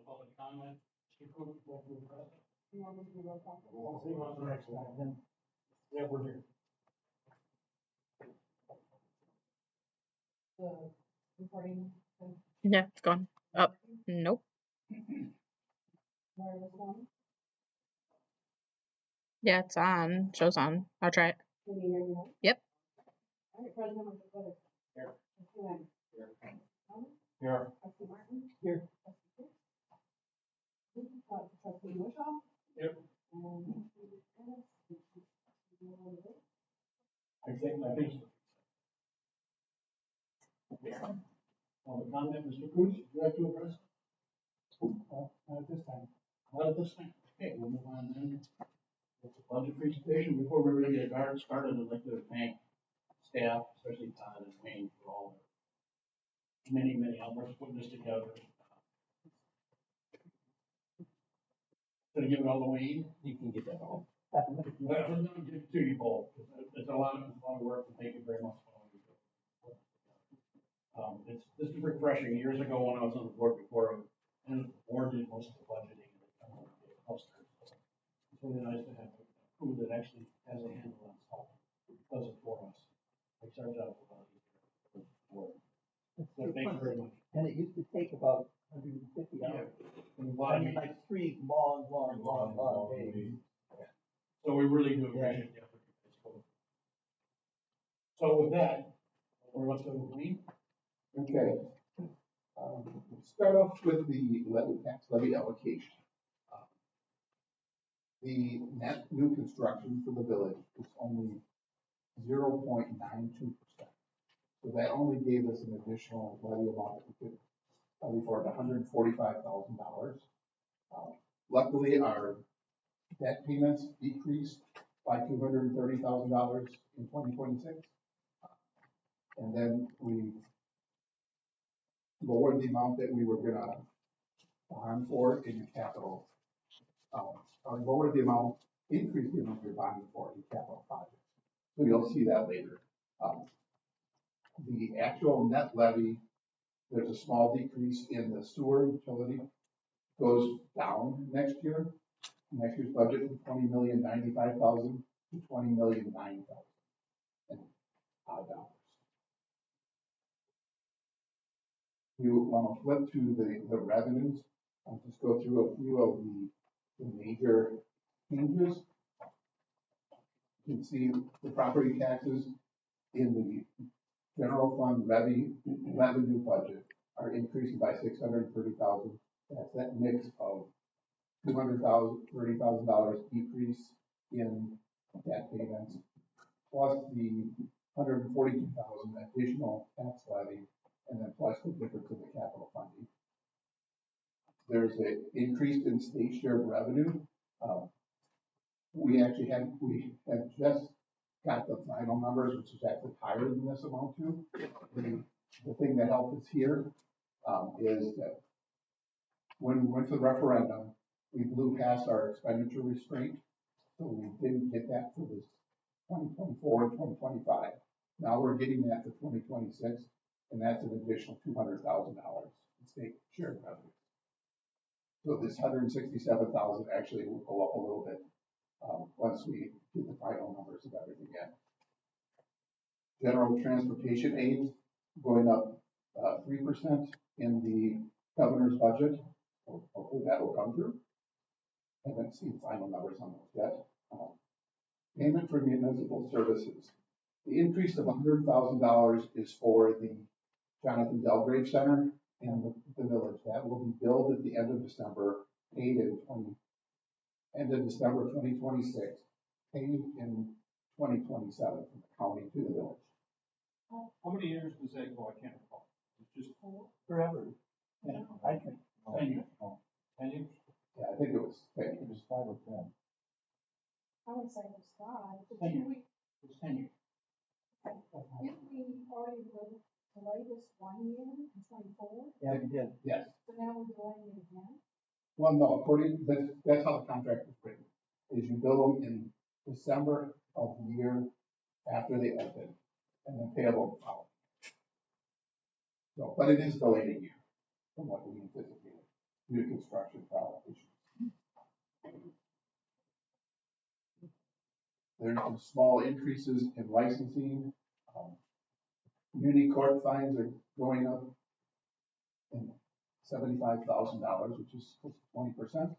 public comment. Mr. Cook, what do you press? You want me to do roll call? We'll see what's the next time, then. Yeah, we're here. The recording. Yeah, it's gone. Oh, nope. Wireless one. Yeah, it's on. Show's on. I'll try it. Can you hear me now? Yep. All right, President Weather. Here. Trustee Lang. Here. Thomas. Here. Trustee Martin. Here. Trustee Pierce. Trustee Wishaw. Yep. And Trustee Ennis. I think so. Public comment, Mr. Cruz, you have to address? Not at this time. Not at this time. Okay, we'll move on then. With the budget presentation. Before we really get started, I'd like to thank staff, especially Todd and Wayne, for all their many hours putting this together. Gonna give it all to Wayne. You can get that all. I'm gonna give it to you both. It's a lot of work, and thank you very much for all you do. This is refreshing. Years ago, when I was on the board before, and the board did most of the budgeting, it's really nice to have a crew that actually has a handle on stuff, does it for us. Makes our job a lot easier. So thank you very much. And it used to take about 150 hours. And a lot I of mean, meetings. like 3 long days. So we really do appreciate the effort. So with that, we're up to Wayne. Okay. Start off with the tax levy allocation. The net new construction for the village is only 0.92%. So that only gave us an additional levy amount that we could levy for $145,000. Luckily, our debt payments decreased by $230,000 in 2026. And then we lowered the amount that we were gonna bond for in the capital. Or lowered the amount, increased the amount we're bonding for in capital projects. So you'll see that later. The actual net levy, there's a small decrease in the sewer utility, goes down next year. Next year's budget from $20,095,000 to $20,009,000 and $5. You want to flip to the revenues. I'll just go through a few of the major changes. You can see the property taxes in the general fund revenue budget are increasing by $630,000. That's that mix of $30,000 decrease in debt payments, plus the $142,000 additional tax levy, and then plus the difference in the capital funding. There's an increase in state share of revenue. We have just got the final numbers, which is actually higher than this amount too. The thing that helped us here is that when we went to the referendum, we blew past our expenditure restraint, so we didn't get that for this 2024 and 2025. Now we're getting that for 2026, and that's an additional $200,000 in state share revenue. So this $167,000 actually will go up a little bit once we get the final numbers of everything in. General transportation aids going up 3% in the governor's budget. Hopefully that will come through. Haven't seen final numbers on those yet. Payment for municipal services. The increase of $100,000 is for the Jonathan Delgrave Center and the village. That will be billed at the end of December, paid in end of December 2026, paid in 2027 from the county to the village. How many years does that go? I can't recall. It's just Forever. Yeah. I think. 10 years. 10 years? Yeah, I think it was 10 years. 5 or 10. I would say it's 5. But 10 didn't years. It's 10 years. didn't we already delay this 1 year in 24? Yeah, we did. Yes. So now we're delaying it again? Well, no, that's how the contract is written, is you bill them in December of the year after they open, and then payable the following. So, but it is delayed a year from what we anticipated. new construction problem issues. There's some small increases in licensing. Community court fines are going up in $75,000, which is close to 20%.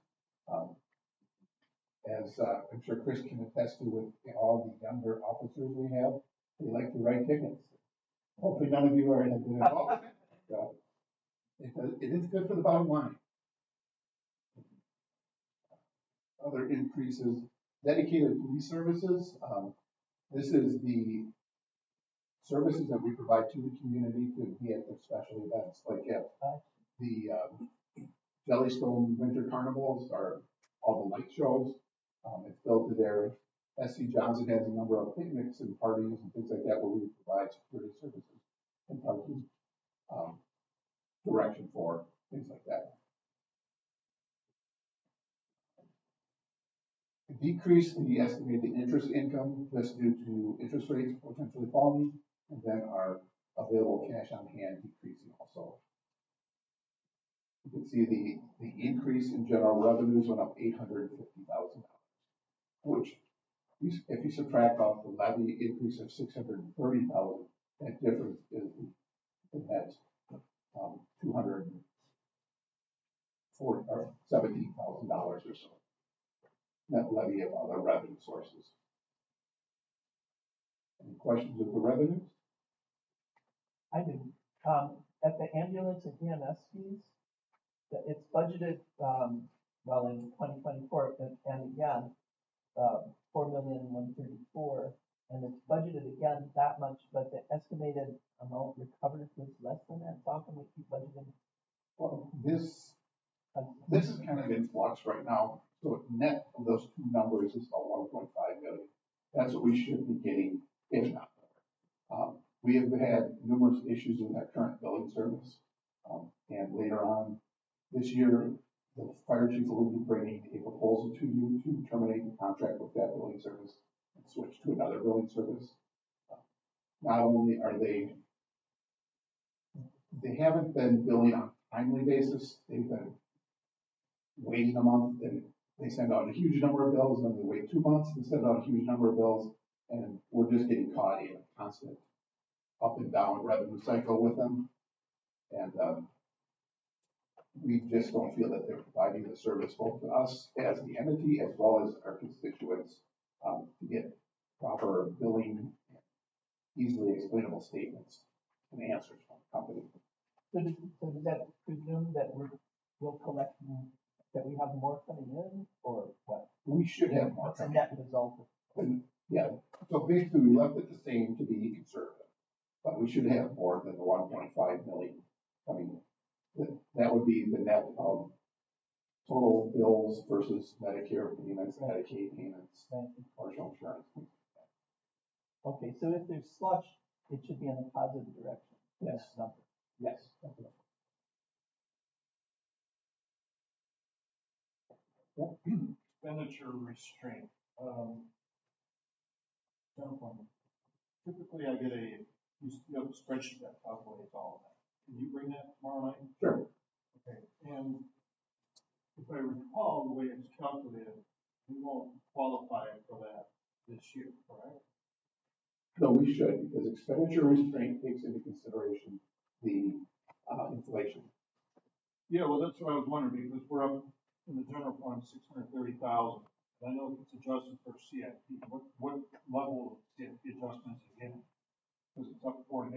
As I'm sure Chris can attest to with all the younger officers we have, they like to write tickets. Hopefully none of you are have been involved. So it is good for the bottom line. Other increases, dedicated police services. This is the services that we provide to the community to be at their special events, like at the Jellystone Winter Carnivals or all the light shows. It's built to their SC Johnson has a number of picnics and parties and things like that where we provide security services and parking direction for things like that. Decrease in the estimated interest income just due to interest rates potentially falling, and then our available cash on hand decreasing also. You can see the increase in general revenues went up $850,000, which if you subtract off the levy increase of $630,000, that difference is the net $217,000 or so. Net levy of other revenue sources. Any questions of the revenues? I do. At the ambulance and EMS fees, it's budgeted, well, in 2024, and again, 4,134,000, and it's budgeted again that much, but the estimated amount recovered was less than that. So how can we keep budgeting? Well, this is kind of in flux right now. So net of those two numbers is about 1.5 million. That's what we should be getting, if not more. We have had numerous issues with our current billing service. And later on this year, the fire chief will be bringing a proposal to you to terminate the contract with that billing service and switch to another billing service. Not only are they haven't been billing on a timely basis, they've been waiting a month, and they send out a huge number of bills, and then they wait 2 months and send out a huge number of bills, and we're just getting caught in a constant up and down revenue cycle with them. And we just don't feel that they're providing the service both to us as the entity as well as our constituents to get proper billing, easily explainable statements and answers from the company. So does that presume that we'll collect, that we have more coming in, or what? We should have more. What's the net result? Yeah, so basically we left it the same to be conservative, but we should have more than the 1.5 million coming in. That would be the net of total bills versus Medicare payments, Medicaid payments, commercial insurance. Okay, so if there's slush, it should be in a positive direction. Yes. Number. Yes, definitely. Expenditure restraint. Typically I get you have a spreadsheet that calculates all of that. Can you bring that tomorrow night? Sure. Okay, and if I recall the way it's calculated, we won't qualify for that this year, correct? No, we should, because expenditure restraint takes into consideration the inflation. Yeah, well, that's what I was wondering, because we're up in the general fund 630,000. I know it's adjusted for CIP. What level of CIP adjustment is it getting? Because it's up 4.5%.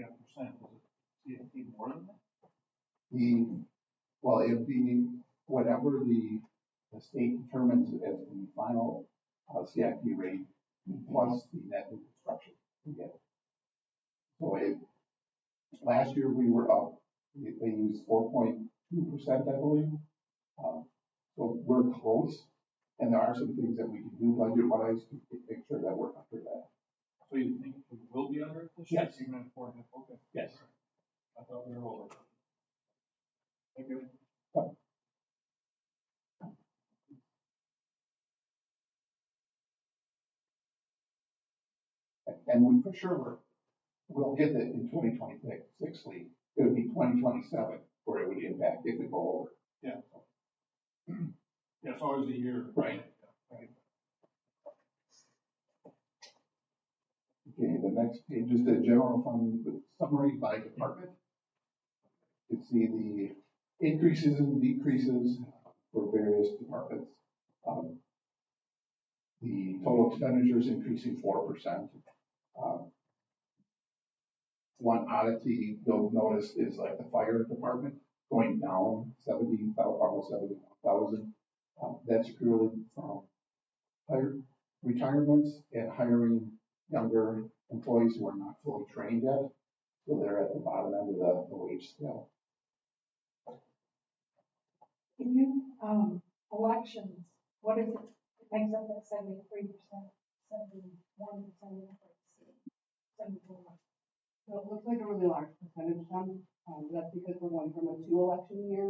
Is it CIP more than that? Well, it'd be whatever the state determines as the final CIP rate plus the net new construction we get. So last year we were up. They used 4.2%, I believe. So we're close, and there are some things that we can do budget-wise to make sure that we're under that. So you think we will be under it this year? Yes. Even at 4.5%? Okay. Yes. I thought we were over. Thank you. And we for sure we'll get it in 2026. It would be 2027 where it would impact if it go over. Yeah. It's always a year. Right. Okay, the next page is the general fund with summary by department. You can see the increases and decreases for various departments. The total expenditures increasing 4%. One oddity you'll notice is like the fire department going down 70,000, almost 71,000. That's purely from higher retirements and hiring younger employees who are not fully trained yet. So they're at the bottom end of the wage scale. Can you, elections, what is it, it makes up that 73%, 71%, 74%? So it looks like a really large percentage then, that's because we're going from a 2-election year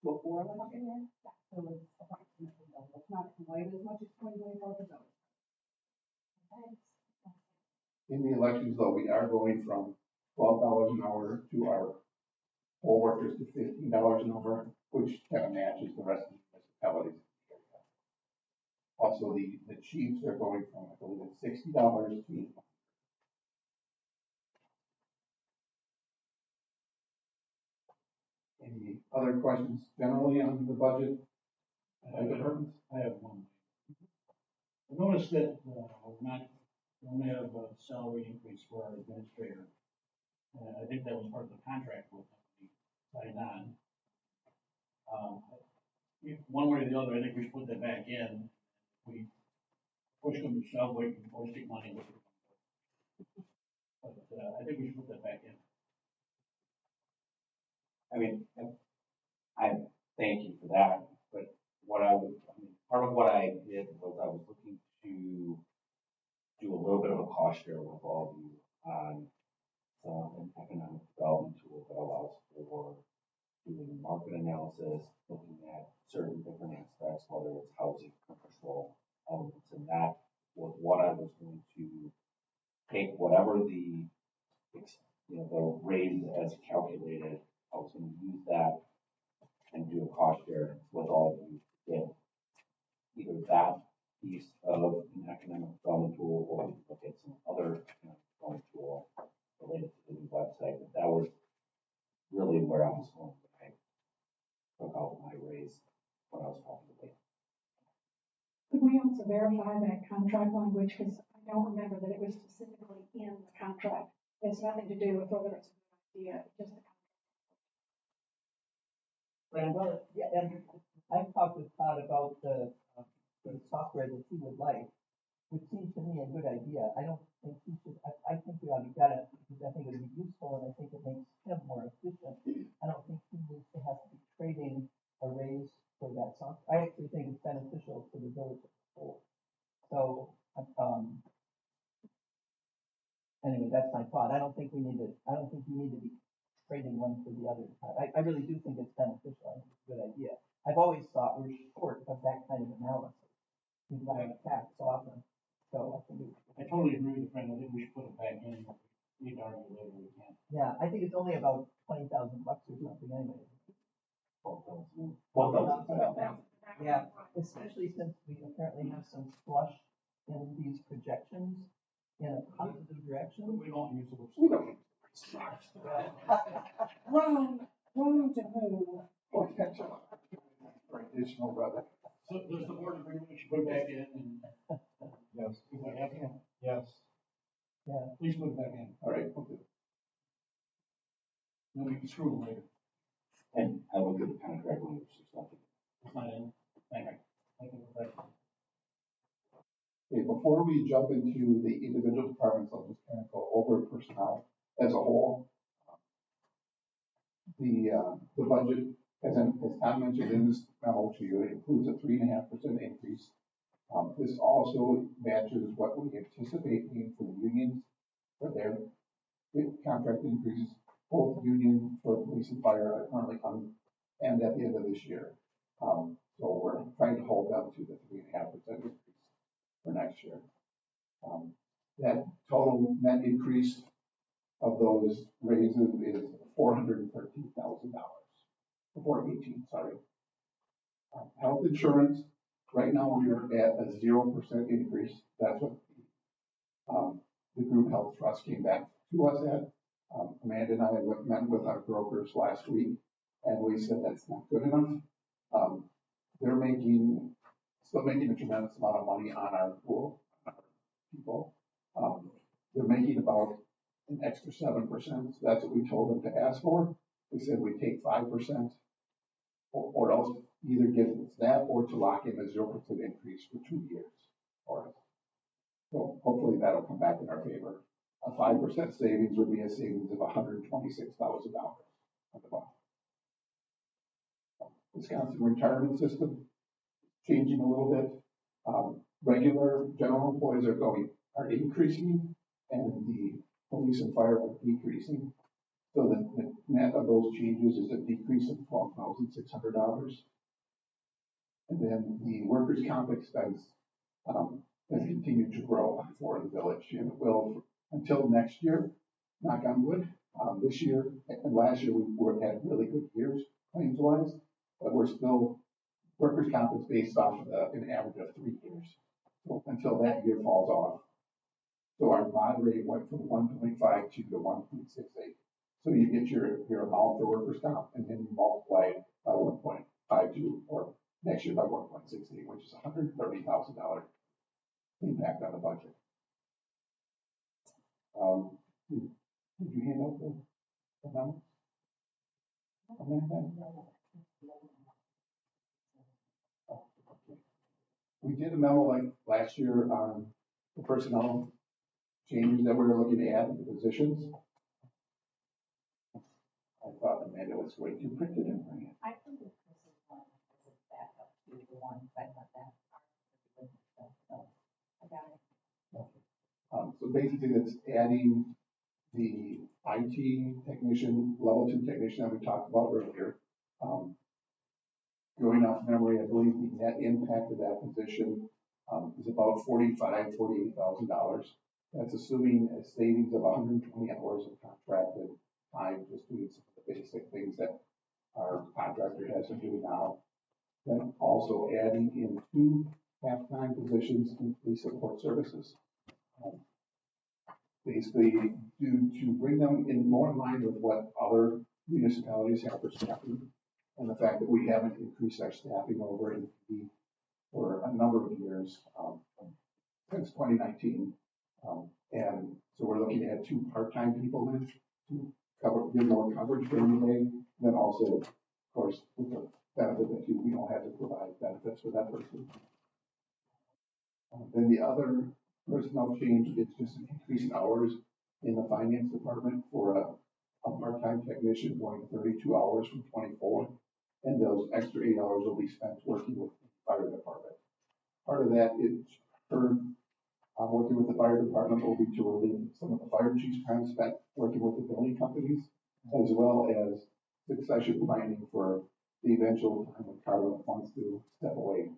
to a 4-election year. So it's approximately double. It's not quite as much as 2024, but double. In the elections, though, we are going from $12 an hour to our poll workers to $15 an hour, which kind of matches the rest of the municipalities. Also, the chiefs are going from, I believe, it's $60 to Any other questions generally on the budget? I have one. I noticed that, we only have a salary increase for our administrator. I think that was part of the contract with the signed on. One way or the other, I think we should put that back in. We push them to shove, we can always take money with it. But, I think we should put that back in. I mean, I thank you for that, but part of what I did was I was looking to do a little bit of a cost share with all of you on an economic development tool that allows for doing market analysis, looking at certain different aspects, whether it's housing, commercial elements, and that was what I was going to take whatever the raise as calculated. I was going to use that and do a cost share with all of you. Get either that piece of an economic development tool or look at some other economic development tool related to the new website. But that was really where I was going when I took out my raise when I was talking to Lee. Could we also verify that contract language, because I don't remember that it was specifically in the contract. It's nothing to do with whether it's a good idea, just the contract. Well, yeah, and I've talked with Todd about the software that he would like, which seems to me a good idea. I don't think he should, I think we ought to get it, because I think it would be useful, and I think it makes him more efficient. I don't think he needs to have to be trading a raise for that software. I actually think it's beneficial to the village as a whole. So, anyway, that's my thought. I don't think you need to be trading one for the other. I really do think it's beneficial. I think it's a good idea. I've always thought we're short of that kind of analysis. We buy tax often, so I think I totally agree with Fran. I think we should put it back in. If we need to argue later, we can. yeah, I think it's only about $20,000 or something anyway. Yeah, especially since we apparently have some flush in these projections in a positive direction. We don't use it. We don't. Wrong to who? Potential for additional revenue. So does the board agree we should put it back in and? Yes. Is that happening? Yes. Yeah. Please put it back in. All right, we'll do. Then we can screw them later. And I looked at the contract language, there's nothing. It's not in. Thank you. Thank you for that. Okay, before we jump into the individual departments, I'll just kind of go over personnel as a whole. The budget, as Tom mentioned in this memo to you, it includes a 3.5% increase. This also matches what we anticipate being for the unions for their contract increases. Both union for police and fire are currently on and at the end of this year. So we're trying to hold them to the 3.5% increase for next year. That total net increase of those raises is $413,000. 418, sorry. Health insurance Right now, we are at a 0% increase. That's what the group health trust came back to us at. Amanda and I met with our brokers last week, and we said that's not good enough. They're still making a tremendous amount of money on our pool, on our people. They're making about an extra 7%. So that's what we told them to ask for. We said we take 5%, or else either give us that or to lock in a 0% increase for 2 years for us. So hopefully that'll come back in our favor. A 5% savings would be a savings of $126,000 on the bond. Wisconsin retirement system changing a little bit. Regular general employees are increasing, and the police and fire are decreasing. So the net of those changes is a decrease of $12,600. And then the workers' comp expense has continued to grow for the village, and it will until next year, knock on wood. This year and last year we had really good years claims wise, but we're still, workers' comp is based off of an average of 3 years. So until that year falls off. So our mod rate went from 1.52 to 1.68. So you get your amount for workers' comp, and then you multiply it by 1.52, or next year by 1.68, which is $130,000 impact on the budget. Did you hand out the memo? We did a memo like last year on the personnel changes that we were looking to add to the positions. I thought Amanda was going to print it and bring it. I think this is one as a backup to the one I thought that. So I got it. So basically that's adding the IT technician, level 2 technician that we talked about earlier. Going off memory, I believe the net impact of that position is about $48,000. That's assuming a savings of 120 hours of contracted time, just doing some of the basic things that our contractor has been doing now. Then also adding in 2 half-time positions in police support services. Basically, to bring them in more in line with what other municipalities have for staffing, and the fact that we haven't increased our staffing over in PD for a number of years, since 2019. And so we're looking to add 2 part-time people in to give more coverage during the day. And then also, of course, with the benefit that we don't have to provide benefits for that person. Then the other personnel change is just an increase in hours in the finance department for a part-time technician going 32 hours from 24. And those extra 8 hours will be spent working with the fire department. Part of that is working with the fire department will be to relieve some of the fire chief's time spent working with the billing companies, as well as succession planning for the eventual time when Carla wants to step away.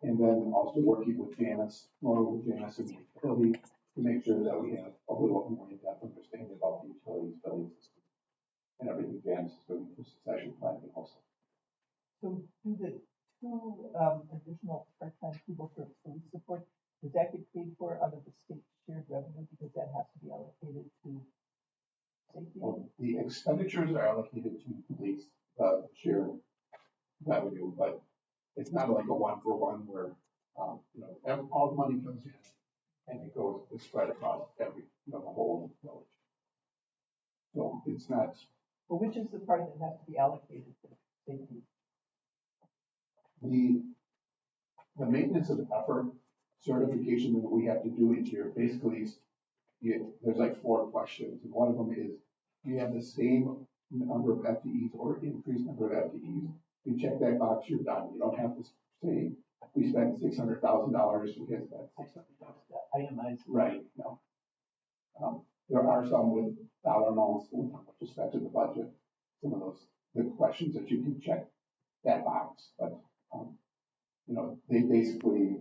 And then also working with Janice, more with Janice and the utility to make sure that we have a little more in-depth understanding about the utilities billing system and everything Janice is doing for succession planning also. So do the 2 additional part-time people for police support, does that get paid for out of the state shared revenue, because that has to be allocated to safety? Well, the expenditures are allocated to police share revenue, but it's not like a 1-for-1 where all the money comes in and it's spread across the whole village. So it's not. But which is the part that has to be allocated to safety? The maintenance of effort certification that we have to do each year basically there's like 4 questions, and one of them is, do you have the same number of FTEs or increased number of FTEs? You check that box, you're done. You don't have to say we spent $600,000 because that's itemized. Right. No. There are some with dollar amounts with how much is spent in the budget. Some of those the questions that you can check that box, but they basically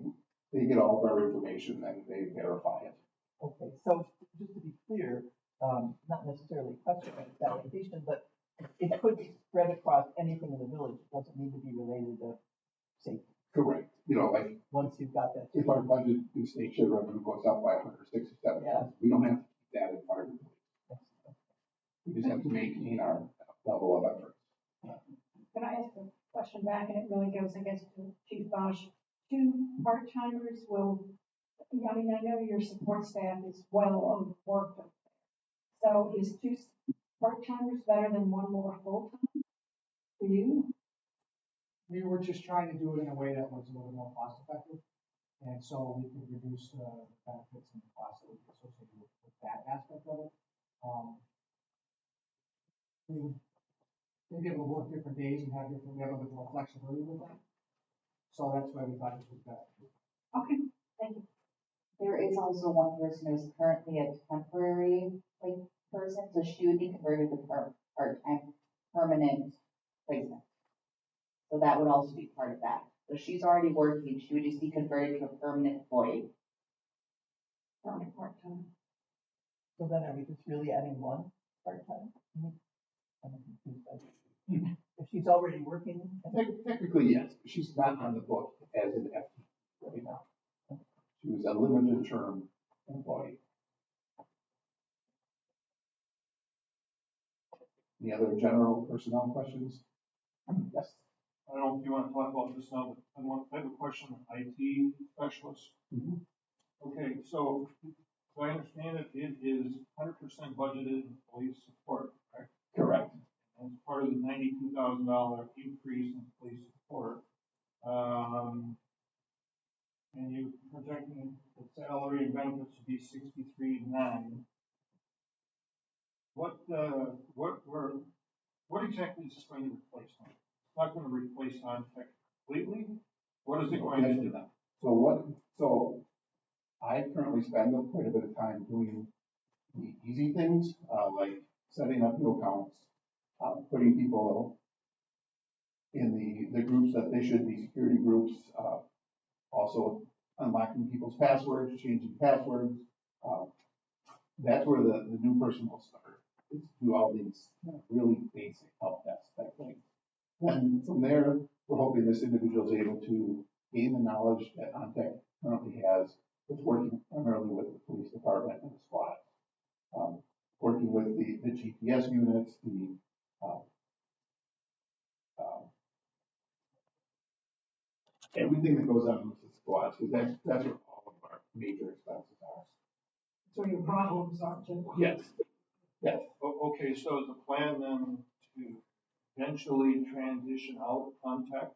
get all of our information and they verify it. Okay, so just to be clear, not necessarily question its allocation, but it could be spread across anything in the village. It doesn't need to be related to safety, Correct. You know, like, once you've got that. if our budget in state share revenue goes up by 167, Yeah. we don't have to keep that in fire and police. We just have to maintain our level of effort. Can I ask a question back, and it really goes, I guess, to Chief Bosch? 2 part-timers will, I mean, I know your support staff is well overworked up there. So is 2 part-timers better than 1 more full-time for you? We were just trying to do it in a way that was a little more cost effective. And so we could reduce the benefits and the costs that would be associated with that aspect of it. We would be able to work different days and have a little bit more flexibility with that. So that's why we thought this was better. Okay, thank you. There is also one person who's currently a temporary person, so she would be converted to part-time permanent placement. So that would also be part of that. So she's already working, she would just be converted to a permanent employee. Only part-time. So then are we just really adding 1 part-time? I'm confused by that. If she's already working, Technically, yes, but she's not on the book as an FTE right now. She was a limited term employee. Any other general personnel questions? Yes. I don't know if you want to talk about this now, but I have a question on IT specialist. Mhm. Okay, so I understand it is 100% budgeted in police support, correct? Correct. As part of the $92,000 increase in police support, and you're projecting the salary and benefits to be 63.9. What exactly is this going to replace? It's not going to replace OnTech completely. What is it going to do? So I currently spend quite a bit of time doing the easy things, like setting up new accounts, putting people in the groups that they should be, security groups, also unlocking people's passwords, changing passwords. That's where the new person will start, is to do all these really basic help desk type things. And from there, we're hoping this individual is able to gain the knowledge that OnTech currently has, with working primarily with the police department and the squad. Working with the GPS units, everything that goes on with the squads, because that's where all of our major expenses are. That's where your problems are too. Yes. Yes. Okay, so is the plan then to eventually transition out of OnTech?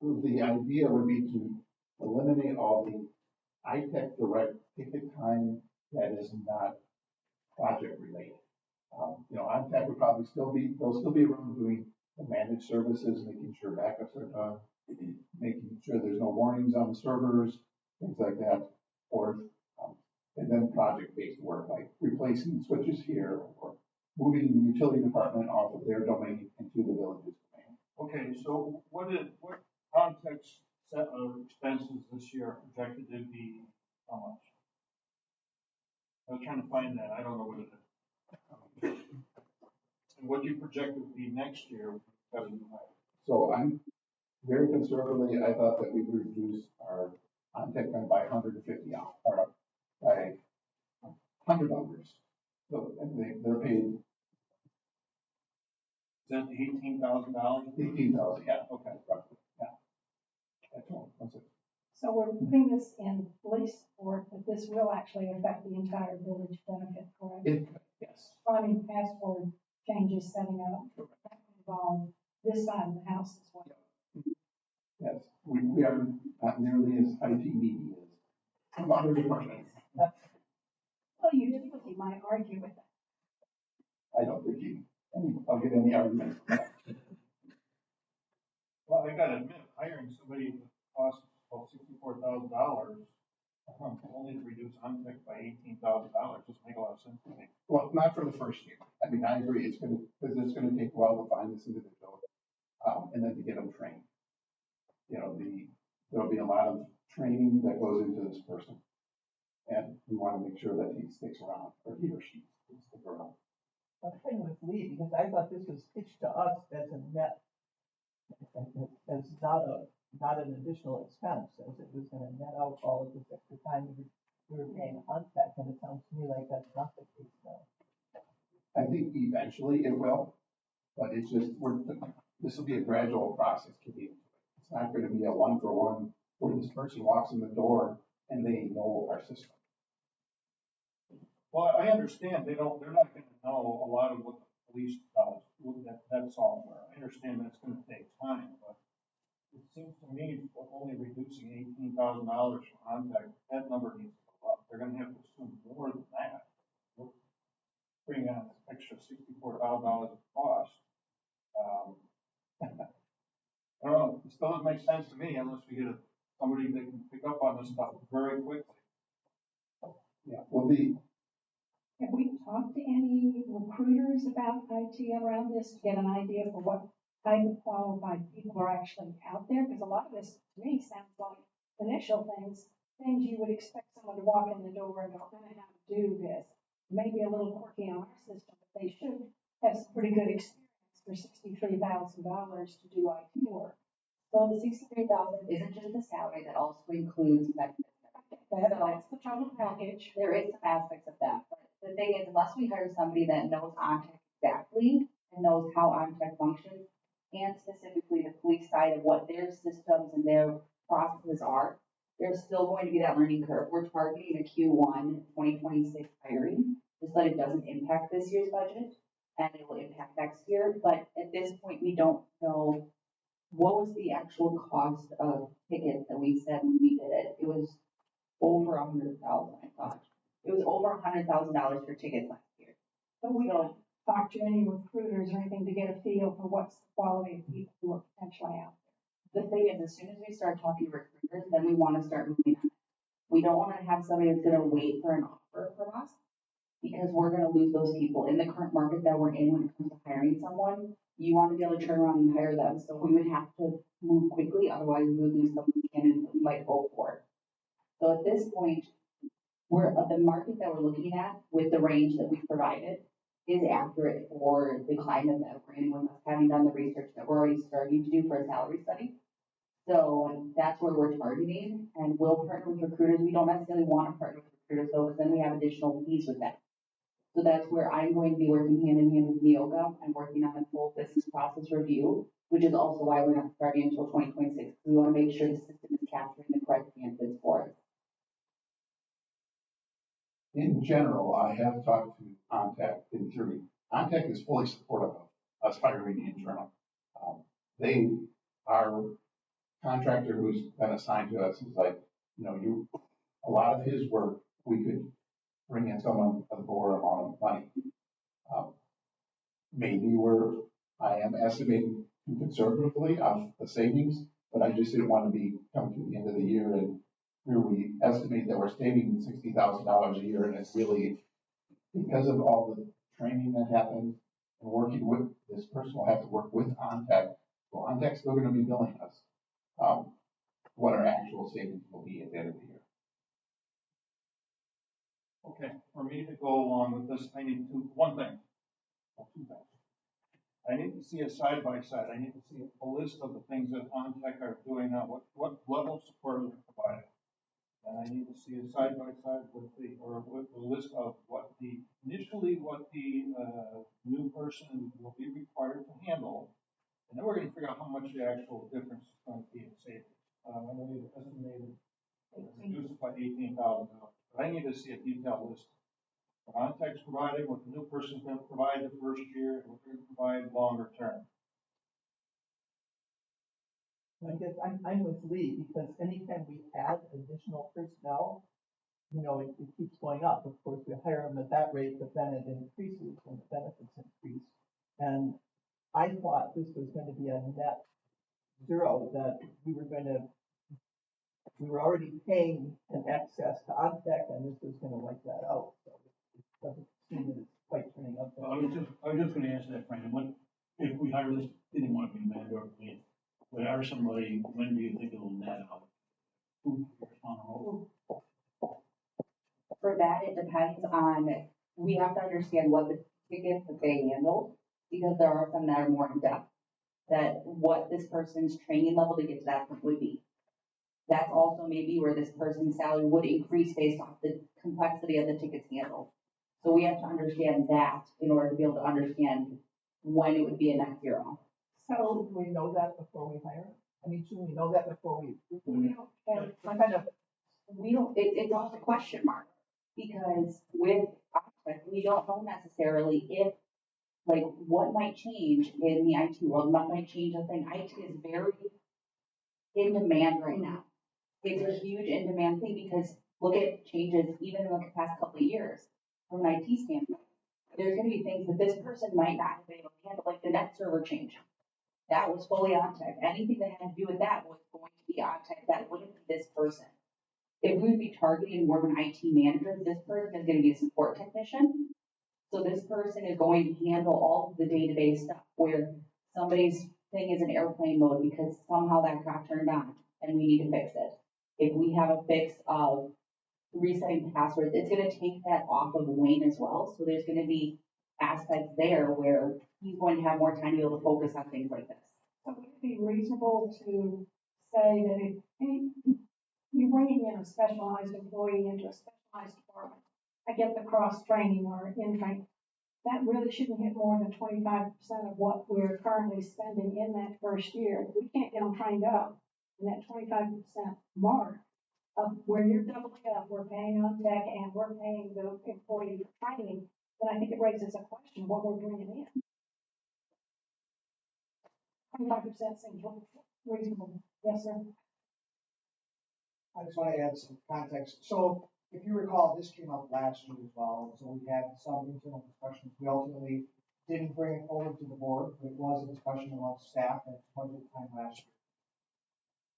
The idea would be to eliminate all the iTech direct ticket time that is not project related. OnTech would probably they'll still be around doing the managed services, making sure backups are done, making sure there's no warnings on the servers, things like that, and then project-based work like replacing switches here or moving the utility department off of their domain into the village's domain. Okay, so what OnTech's set of expenses this year projected to be how much? I was trying to find that. I don't know what it is. And what you project would be next year, got a new hire. So I'm very conservatively, I thought that we would reduce our OnTech by 150 hours, or by $100. So, and they're paid Is that the $18,000? $18,000, yeah, okay, roughly, yeah. That's all, that's it. So we're putting this in police support, but this will actually affect the entire village benefit, correct? Yes. I mean, password changes, setting up, that would involve this side of the house as well. Yes, we are not nearly as IT needy as some other departments. Well, utility might argue with that. I don't think I'll get any arguments. Well, I gotta admit, hiring somebody that costs about $64,000, only to reduce OnTech by $18,000 doesn't make a lot of sense to me. Well, not for the first year. I mean, I agree, because it's gonna take a while to find this individual, and then to get them trained. There'll be a lot of training that goes into this person. And we want to make sure that he sticks around, or he or she sticks around. I'm kind of with Lee, because I thought this was pitched to us as a net, as not not an additional expense, as it was gonna net out all of this extra time we were paying on tech, and it sounds to me like that's not the case now. I think eventually it will, but it's just, this will be a gradual process, Kitty. It's not gonna be a one-for-one where this person walks in the door and they know our system. Well, I understand they're not gonna know a lot of what the police does with that software. I understand that's gonna take time, but it seems to me for only reducing $18,000 for contact, that number needs to go up. They're gonna have to assume more than that. We're bringing on this extra $64,000 of cost. I don't know, it still doesn't make sense to me unless we get somebody that can pick up on this stuff very quickly. Yeah, will be, Have we talked to any recruiters about IT around this to get an idea for what type of qualified people are actually out there? Because a lot of this, to me, sounds like initial things you would expect someone to walk in the door and go, I know how to do this. Maybe a little quirky on our system, but they should have some pretty good experience for $63,000 to do IT work. So the 63,000 isn't just the salary, that also includes benefits. That's the total package. There is some aspects of that, but the thing is, unless we hire somebody that knows OnTech exactly and knows how OnTech functions, and specifically the police side of what their systems and their processes are, there's still going to be that learning curve. We're targeting a Q1 2026 hiring, just that it doesn't impact this year's budget, and it will impact next year. But at this point, we don't know what was the actual cost of tickets that we said when we did it. It was over 100,000, I thought. It was over $100,000 for tickets last year. But we don't talk to any recruiters or anything to get a feel for what's the quality of people who are potentially out The thing is, as soon as we start talking to recruiters, then we want to start moving on. We don't want to have somebody that's going to wait for an offer from us, because we're going to lose those people. In the current market that we're in when it comes to hiring someone, you want to be able to turn around and hire them. So we would have to move quickly, otherwise we would lose some of the candidates that we might hope for. So at this point, the market that we're looking at with the range that we provided is accurate for the climate that we're in, with us having done the research that we're already starting to do for a salary study. So that's where we're targeting, and we'll partner with recruiters. We don't necessarily want to partner with recruiters though, because then we have additional fees with that. So that's where I'm going to be working hand in hand with Neoga. I'm working on a full business process review, which is also why we're not starting until 2026. We want to make sure the system is capturing the correct candidates for us. in general, I have talked to OnTech in theory. OnTech is fully supportive of us hiring internal. They, our contractor who's been assigned to us is like, a lot of his work, we could bring in someone at a lower amount of money. Maybe I am estimating too conservatively of the savings, but I just didn't want to be coming to the end of the year and here we estimate that we're saving $60,000 a year, and it's really because of all the training that happens and working with this person will have to work with OnTech. So OnTech's still going to be billing us what our actual savings will be at the end of the year. Okay, for me to go along with this, I need two things. I need to see a side by side. I need to see a list of the things that OnTech are doing now, what level of support they're providing. And I need to see a side by side with the list of what the new person will be required to handle. And then we're going to figure out how much the actual difference is going to be in savings. I know you estimated reduce it by $18,000. But I need to see a detailed list. What OnTech's providing, what the new person's going to provide the first year, and what they're going to provide longer term. I guess I'm with Lee, because anytime we add additional personnel, it keeps going up. Of course, we hire them at that rate, but then it increases when the benefits increase. And I thought this was going to be a net zero, that we were already paying an excess to OnTech, and this was going to wipe that out. So it doesn't seem that it's quite turning up. I was just going to answer that, Frank. What if we hire this? Didn't want to be mandatory. We hire somebody. When do you think it'll net out? Who's responsible? For that, it depends on, we have to understand what the tickets that they handle, because there are some that are more in depth. that what this person's training level to get to that point would be. That's also maybe where this person's salary would increase based off the complexity of the tickets handled. So we have to understand that in order to be able to understand when it would be a net zero. So Should we know that before we hire? I mean, should we know that before we? we don't have, Some kind of, We don't, it's also a question mark, because with Optic, we don't know necessarily if, like, what might change in the IT world, what might change a thing. IT is very in demand right now. It's a huge in demand thing, because look at changes even in the past couple of years from an IT standpoint. There's gonna be things that this person might not have been able to handle, like the net server change. That was fully Optic. Anything that had to do with that was going to be Optic. That wouldn't be this person. If we would be targeting more of an IT manager, this person is going to be a support technician. So this person is going to handle all of the day-to-day stuff where somebody's thing is in airplane mode because somehow that got turned on and we need to fix it. If we have a fix of resetting passwords, it's going to take that off of Wayne as well. So there's going to be aspects there where he's going to have more time to be able to focus on things like this. so would it be reasonable to say that if you're bringing in a specialized employee into a specialized department, I get the cross training or in training, that really shouldn't hit more than 25% of what we're currently spending in that first year. If we can't get them trained up in that 25% mark of where you're doubling up, we're paying on tech and we're paying the employee for training, then I think it raises a question what we're bringing in. 25% seems reasonable. Yes, sir. I just want to add some context. So if you recall, this came up last year as well. So we had some internal discussions. We ultimately didn't bring it forward to the board, but it was a discussion amongst staff at budget time last year.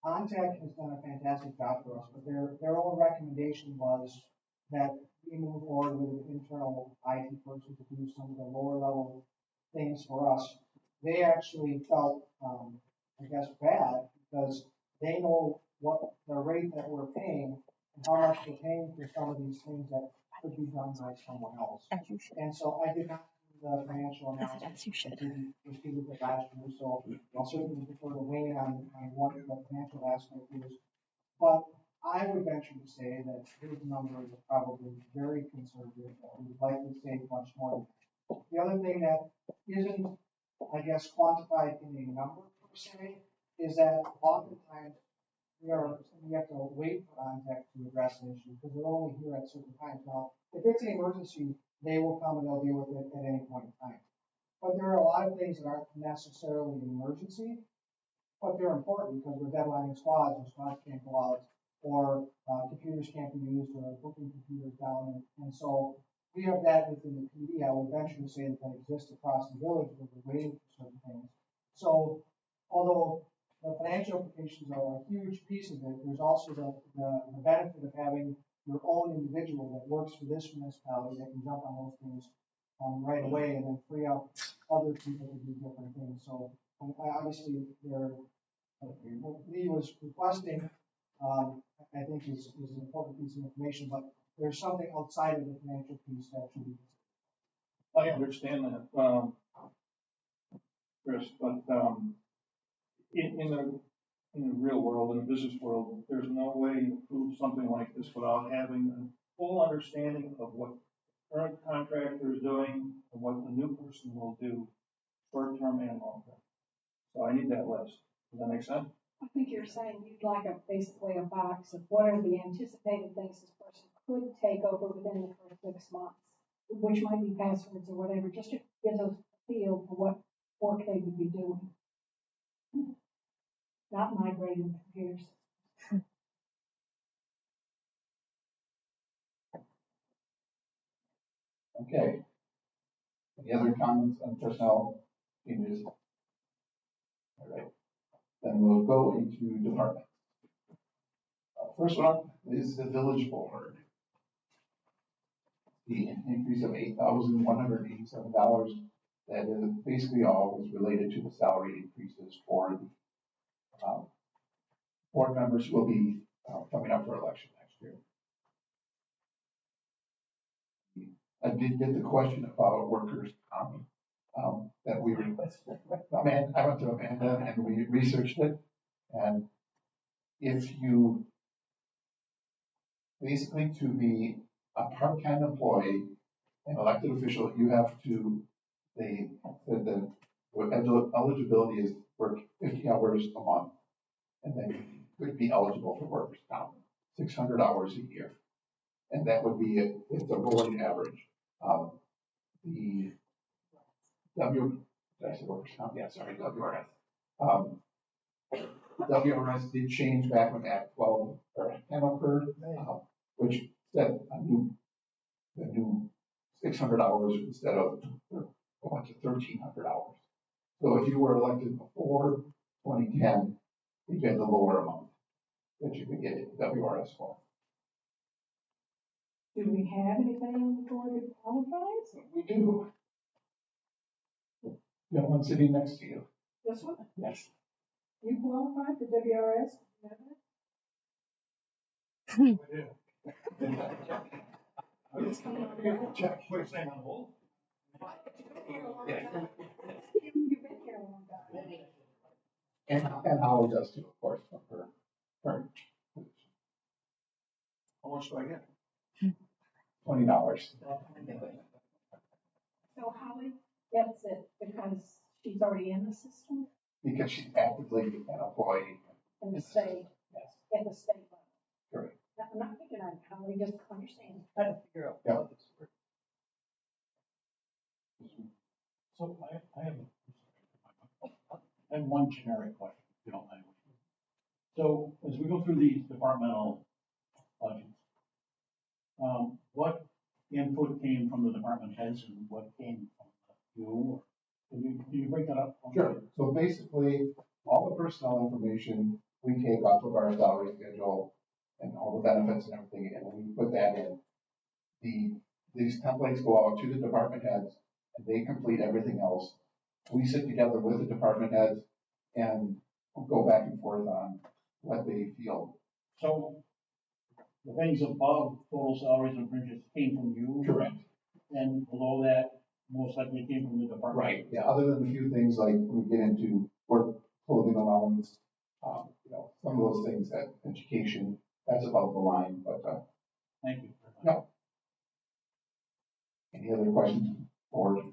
OnTech has done a fantastic job for us, but their own recommendation was that we move forward with an internal IT person to do some of the lower level things for us. They actually felt, I guess, bad because they know what the rate that we're paying and how much we're paying for some of these things that could be done by someone else. As you should. And so I did not do the financial analysis. As you should. I didn't proceed with it last year, so I'll certainly defer to Wayne on what the financial aspect is. But I would venture to say that his number is probably very conservative, that we would likely save much more than that. The other thing that isn't, I guess, quantified in a number per se, is that oftentimes we have to wait for OnTech to address an issue because they're only here at certain times. Now, if it's an emergency, they will come and they'll deal with it at any point in time. But there are a lot of things that aren't necessarily an emergency, but they're important because we're deadlining squads and squads can't go out or computers can't be used or booking computers down. And so we have that within the PD. I would venture to say that that exists across the village where we're waiting for certain things. So although the financial implications are a huge piece of it, there's also the benefit of having your own individual that works for this municipality that can jump on those things right away and then free up other people to do different things. So obviously, what Lee was requesting, I think is an important piece of information, but there's something outside of the financial piece that should be. I understand that, Chris, but in the real world, in the business world, there's no way to prove something like this without having a full understanding of what the current contractor is doing and what the new person will do, short term and long term. So I need that list. Does that make sense? I think you're saying you'd like basically a box of what are the anticipated things this person could take over within the first 6 months, which might be passwords or whatever, just to give us a feel for what work they would be doing. Not migrating computers. Okay. Any other comments on personnel changes? All right. Then we'll go into departments. First one is the village board. The increase of $8,187. That is basically all was related to the salary increases for the board members who will be coming up for election next year. I did get the question about workers' comp. that we, I went to Amanda and we researched it. And if you, basically to be a part-time employee, an elected official, you have to, the eligibility is work 50 hours a month. And then you could be eligible for workers' comp, 600 hours a year. And that would be it, it's a rolling average. The did I say workers' comp? Yeah, sorry, WRS. WRS did change back when Act 12 or 10 occurred, which said the new 600 hours instead of going to 1,300 hours. So if you were elected before 2010, you get the lower amount that you could get WRS for. Do we have anybody on the board who qualifies? We do. You have one sitting next to you. This one? Yes. You qualify for WRS? Check. Wait, saying on hold? You've been here a long time. And Holly does too, of course, for her current position. How much do I get? $20. So Holly gets it because she's already in the system, Because she's actively an employee. in the state, Yes, at the state level. correct. I'm not picking on Holly, just understand. Trying to figure out Yeah. how this works. So I have one generic question, if you don't mind. So as we go through these departmental budgets, what input came from the department heads and what came from you? Can you break that up? Sure. So basically, all the personnel information we take off of our salary schedule and all the benefits and everything, and we put that in. These templates go out to the department heads and they complete everything else. We sit together with the department heads and go back and forth on what they feel. So the things above total salaries and fringes came from you? Correct. And below that, most likely came from the department? Right, yeah, other than a few things like we get into work clothing allowance, some of those things that education, that's above the line, but, Thank you. no. Any other questions or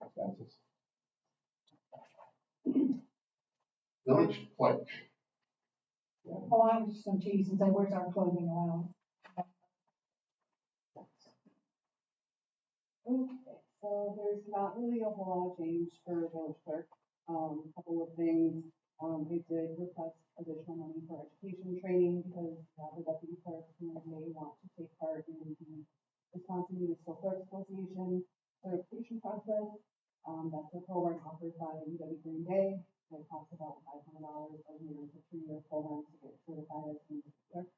expenses? Village clerk. Oh, I was just gonna tease and say, where's our clothing allowance? Okay, so there's not really a whole lot of change for village clerk. A couple of things, we did request additional money for education training because the deputy clerk who may want to take part in the Wisconsin Municipal Clerk Association certification process. That's a program offered by UW Green Bay. It costs about $500 a year for 3-year program to get certified as a municipal clerk.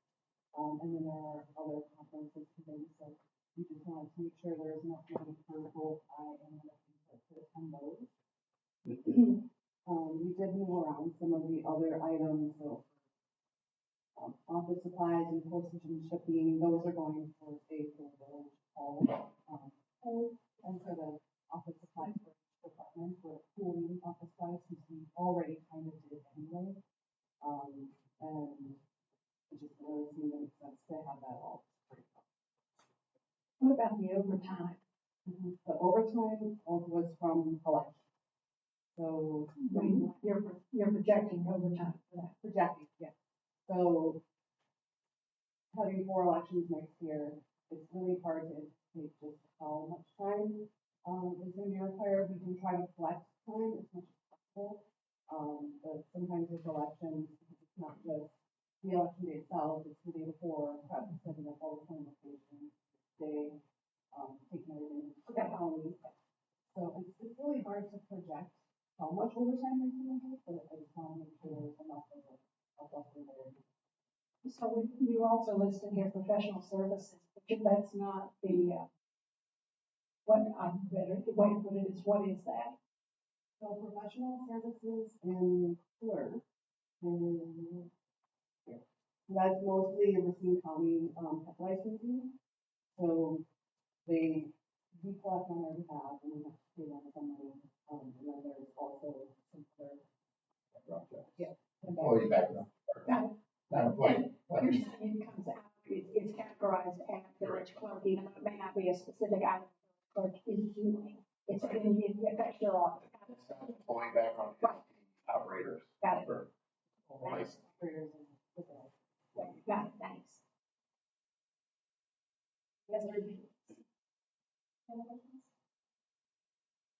And then there are other conferences and things, so we just wanted to make sure there is enough money for both I and the clerk to attend those. We did move around some of the other items, so office supplies and postage and shipping, those are going for the village hall. And for the office supplies for the department, for pooling office supplies, since we already kind of did anyway. And it just really seemed to make sense to have that all. What about the overtime? The overtime was from election. So You're projecting overtime for that. projecting, yeah. So having 4 elections next year, it's really hard to anticipate just how much time is going to be required. We can try to flex time as much as possible. But sometimes with elections, it's not just the election day itself, it's the day before, perhaps setting up all the polling locations, day, taking everything to the county. So it's really hard to project how much overtime there's going to be, but I just want to make sure there's enough of a buffer there. So you also listed here professional services, but that's not the, what, the way to put it is, what is that? So professional services in clerk is here. So that's mostly Racine County pet licensing. So they collect on their behalf and we have to pay them some money. And then there's also some other, Background check. yeah. Employee background. Got it. Not employee. but- Your son incomes out, it's categorized as village clerk, even though it may not be a specific item clerk is doing. It's, it affects your office. It's not employee background, it's the operators. Got it. For license. Operators and with that. Got it, thanks. Yes, sir.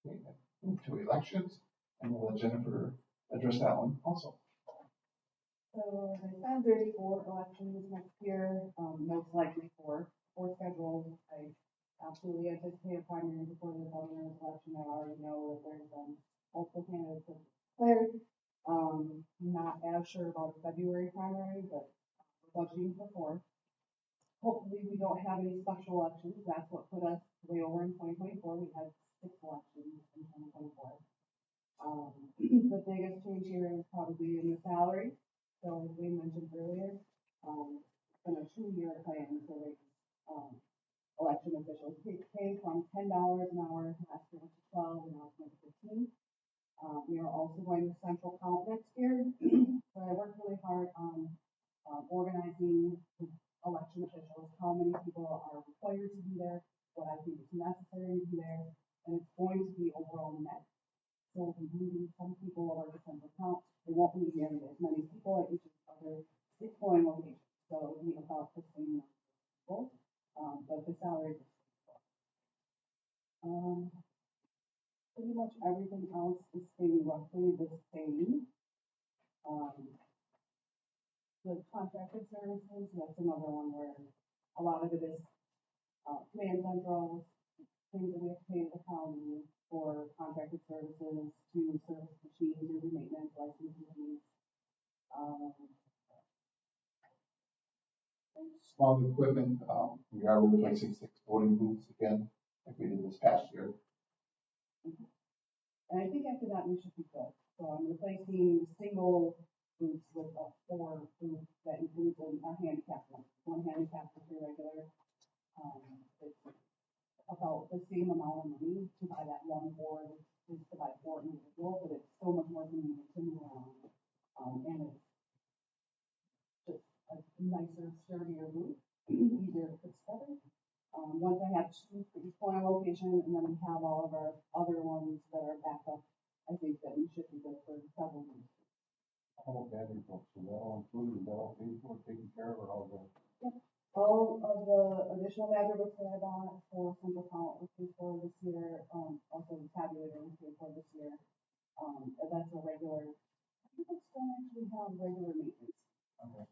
Okay, move to elections, and we'll let Jennifer address that one also. So as I said, there's 4 elections next year, most likely 4 scheduled. I absolutely anticipate a primary before the governor's election. I already know that there's multiple candidates that declared. Not as sure about a February primary, but we're budgeting for 4. Hopefully we don't have any special elections. That's what put us way over in 2024. We had 6 elections in 2024. The biggest change here is probably in the salary. So as we mentioned earlier, it's been a 2-year plan to raise election officials pay from $10 an hour last year to 12 and now it's going to 15. We are also going to central count next year. So I worked really hard on organizing election officials, how many people are required to be there, what I think is necessary to be there, and it's going to be overall net. So we'll be moving some people over to central count. They won't be nearly as many people at each of the other 6 polling locations. So it'll be about the same number of people, but the salaries are pretty much everything else is staying roughly the same. The contracted services, that's another one where a lot of it is command central, things that we have to pay the county for contracted services to service machines or do maintenance licenses. Small equipment, we are replacing 6 voting booths again, like we did this past year. And I think after that we should be good. So I'm replacing single booths with a 4 booth that includes a handicap one handicap for 3 regular. It's about the same amount of money to buy that one board is to buy 4 individual, but it's so much more convenient to move around. And it's just a nicer, sturdier booth, easier to put together. Once I have 2 for each polling location, and then we have all of our other ones that are backup, I think that we should be good for several months. How about battery books, is that all included, is that all paid for, taken care of, or all the? All of the additional badger books that I bought for central count was paid for this year, also the tabulator was paid for this year. And that's a regular, I think it's don't actually have regular maintenance. Okay.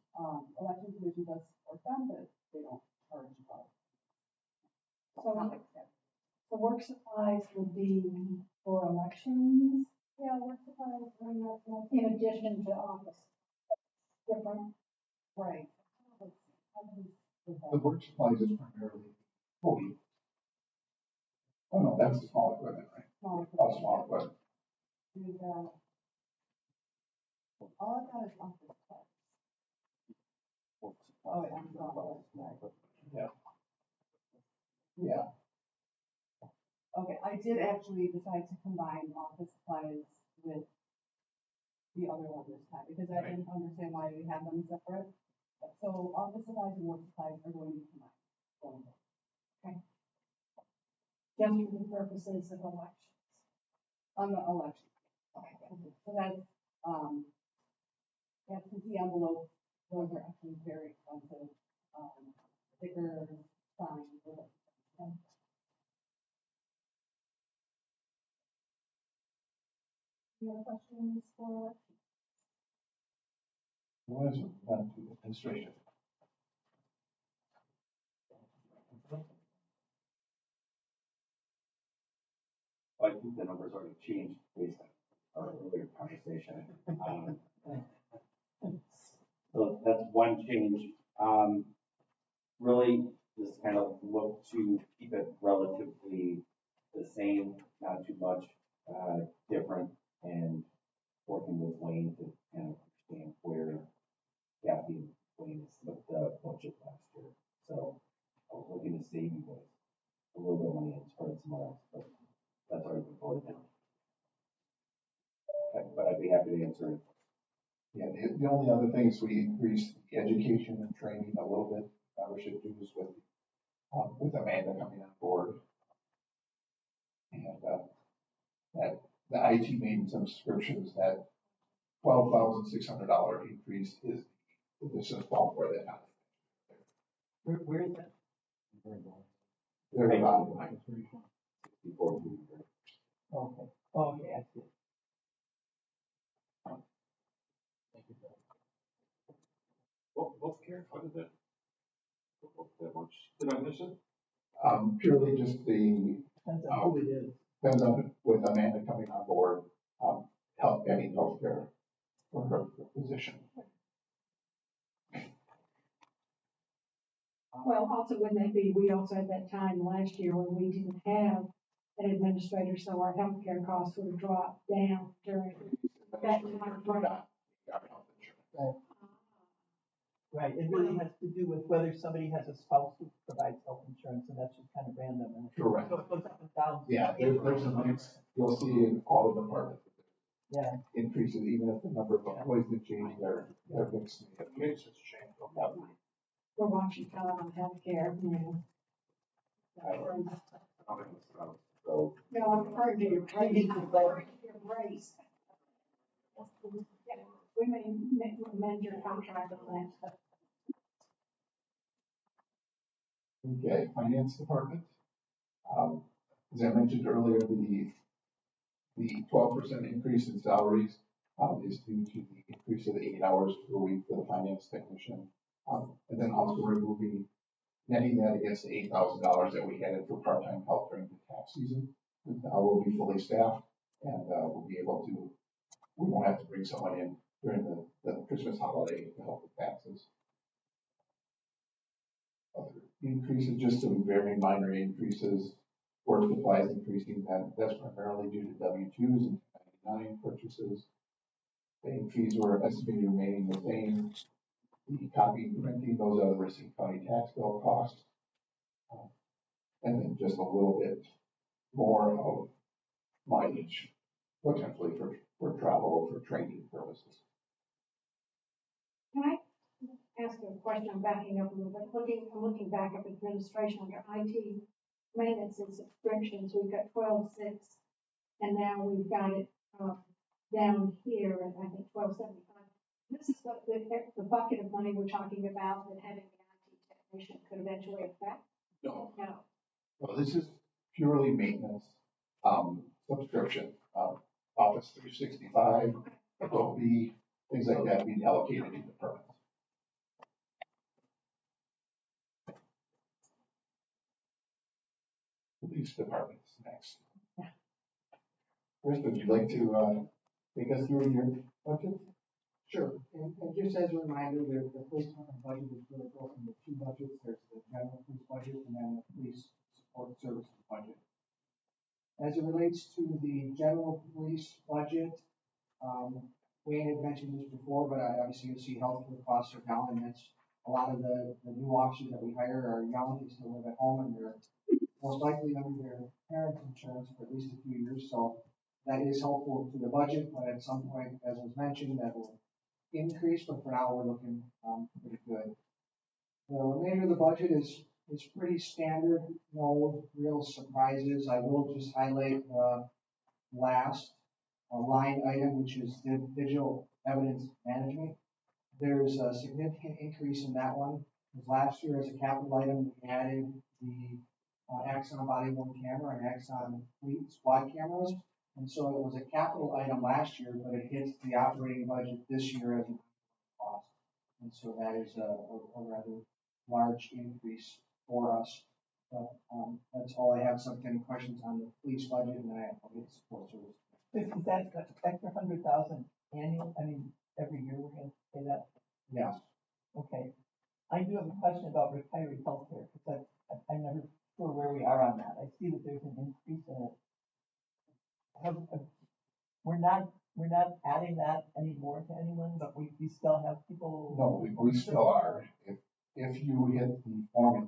Election commission does support them, but they don't charge about it. So, the work supplies would be for elections, Yeah, work supplies, I mean, that's not. in addition to office. Different. Right. Let's see, how do we split that The up? work supplies is primarily voting. Oh, no, that's the small equipment, right? Smaller Oh, small equipment. We've got, all I've got is office supplies. Oh, wait, I'm sorry. Yeah. Yeah. Okay, I did actually decide to combine office supplies with the other one this time, because I didn't understand why we had them separate. So office supplies and work supplies are going to be combined. going forward. Just for the purposes of elections. On the election. Okay. So that's, absentee envelopes, those are actually very expensive. Stickers, signs, any other questions for? What is it, done to administration? I think the numbers already changed based on our earlier conversation. So that's one change. Really just kind of look to keep it relatively the same, not too much, different, and working with Wayne to kind of understand where Kathy and Wayne split the budget last year. So I was looking to save you guys a little bit of money and spread it somewhere else, but that's already been And the only other thing is we increased the education and training a little bit, membership dues with Amanda coming on board. And, that the IT maintenance subscriptions, that $12,600 increase is this is fall for that. Where is that? Very bottom line. Before we- Okay, okay, I see. Healthcare, how did that? That much, did I miss it? Purely just the, Depends on who it is. depends on with Amanda coming on board, getting healthcare for her position. Well, also wouldn't that be, we also had that time last year when we didn't have an administrator, so our healthcare costs would have dropped down during that time. Right, it really has to do with whether somebody has a spouse who provides health insurance, and that's just kind of random, and Correct. so it goes up and down. Yeah, there's a mix, you'll see in all the departments. Yeah, Increases, even if the number of employees that change, they're mixed. Mix has changed. We're watching on healthcare now. So, No, I'm referring to your raise. We may amend your contract on that. Okay, finance department. As I mentioned earlier, the 12% increase in salaries is due to the increase of the 8 hours per week for the finance technician. And then also removing, netting that against the $8,000 that we added for part-time help during the tax season. Now we'll be fully staffed and we'll be able to, we won't have to bring someone in during the Christmas holiday to help with taxes. Other increases, just some very minor increases. Work supplies increasing, that's primarily due to W-2s and 99 purchases. Paying fees were estimated remaining the same. The copying and printing, those are the Racine County tax bill costs. And then just a little bit more of mileage, potentially for travel, for training purposes. Can I ask a question? I'm backing up a little bit. I'm looking back at administration under IT maintenance and subscriptions. We've got 12.6, and now we've got it down here at I think 12.75. This is the bucket of money we're talking about that having the IT technician could eventually affect. No. No. Well, this is purely maintenance, subscription, Office 365, Adobe, things like that being allocated to departments. Police departments next. Chris, would you like to take us through your budget? Sure, and just as a reminder, the police department budget is really broken into two budgets. There's the general police budget and then the police support services budget. As it relates to the general police budget, Wayne had mentioned this before, but obviously you'll see healthcare costs are down, and that's a lot of the new officers that we hire are young, they still live at home, and they're most likely under their parents' insurance for at least a few years, so that is helpful to the budget, but at some point, as was mentioned, that will increase, but for now, we're looking pretty good. The remainder of the budget is pretty standard, no real surprises. I will just highlight the last line item, which is the digital evidence management. There's a significant increase in that one. Because last year, as a capital item, we added the Axon body-worn camera and Axon fleet squad cameras. And so it was a capital item last year, but it hits the operating budget this year as a cost. And so that is a rather large increase for us. But that's all I have. Some kind of questions on the police budget, and then I'll get support service. Is that extra 100,000 annual? I mean, every year we're going to pay that? Yes. Okay. I do have a question about retiree healthcare because I'm never sure where we are on that. I see that there's an increase in it. We're not adding that anymore to anyone, but we still have people. No, we still are. If you hit the formula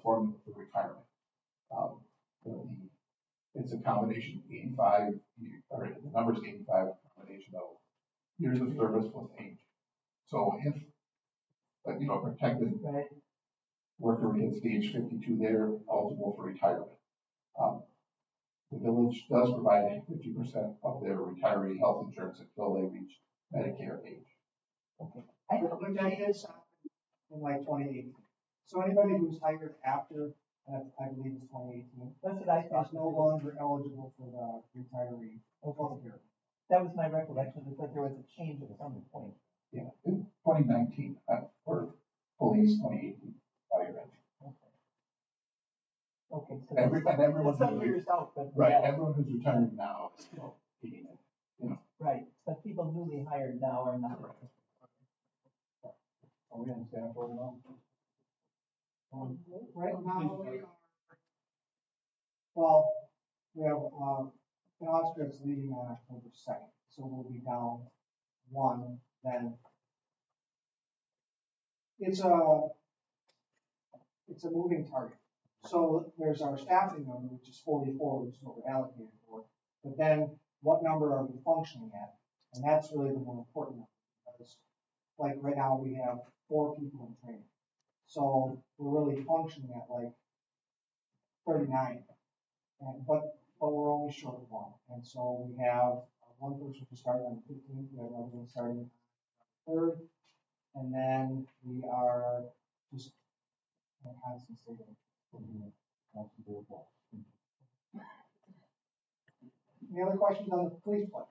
for retirement, it's a combination of 85, or the number's 85, combination of years of service plus age. So if, a protected Right, worker hits age 52, they're eligible for retirement. The village does provide 50% of their retiree health insurance until they reach Medicare age. okay. I thought But we that is in like 2018. So anybody who's hired after, I believe it's 2018, that's what I is thought. no longer eligible for the retiree health care. That was my recollection, is that there was a change at some point. Yeah, in 2019, for police, 2018, fire engine. Okay, so And everyone, some years out, but. right, yeah, everyone who's retiring now is still getting it. right, but people newly hired now are not. Are we on staff order now? Right now, well, we have, an Oscar's leaving on October 2nd, so we'll be down one then. It's a moving target. So there's our staffing number, which is 44, which is what we're allocated for. But then what number are we functioning at? And that's really the more important number, because like right now we have 4 people in training. So we're really functioning at like 39. But we're only short of 1. And so we have one person who started on the 15th, we have another one starting on the 3rd, and then we are just in a constant state of. Any other questions on the police budget?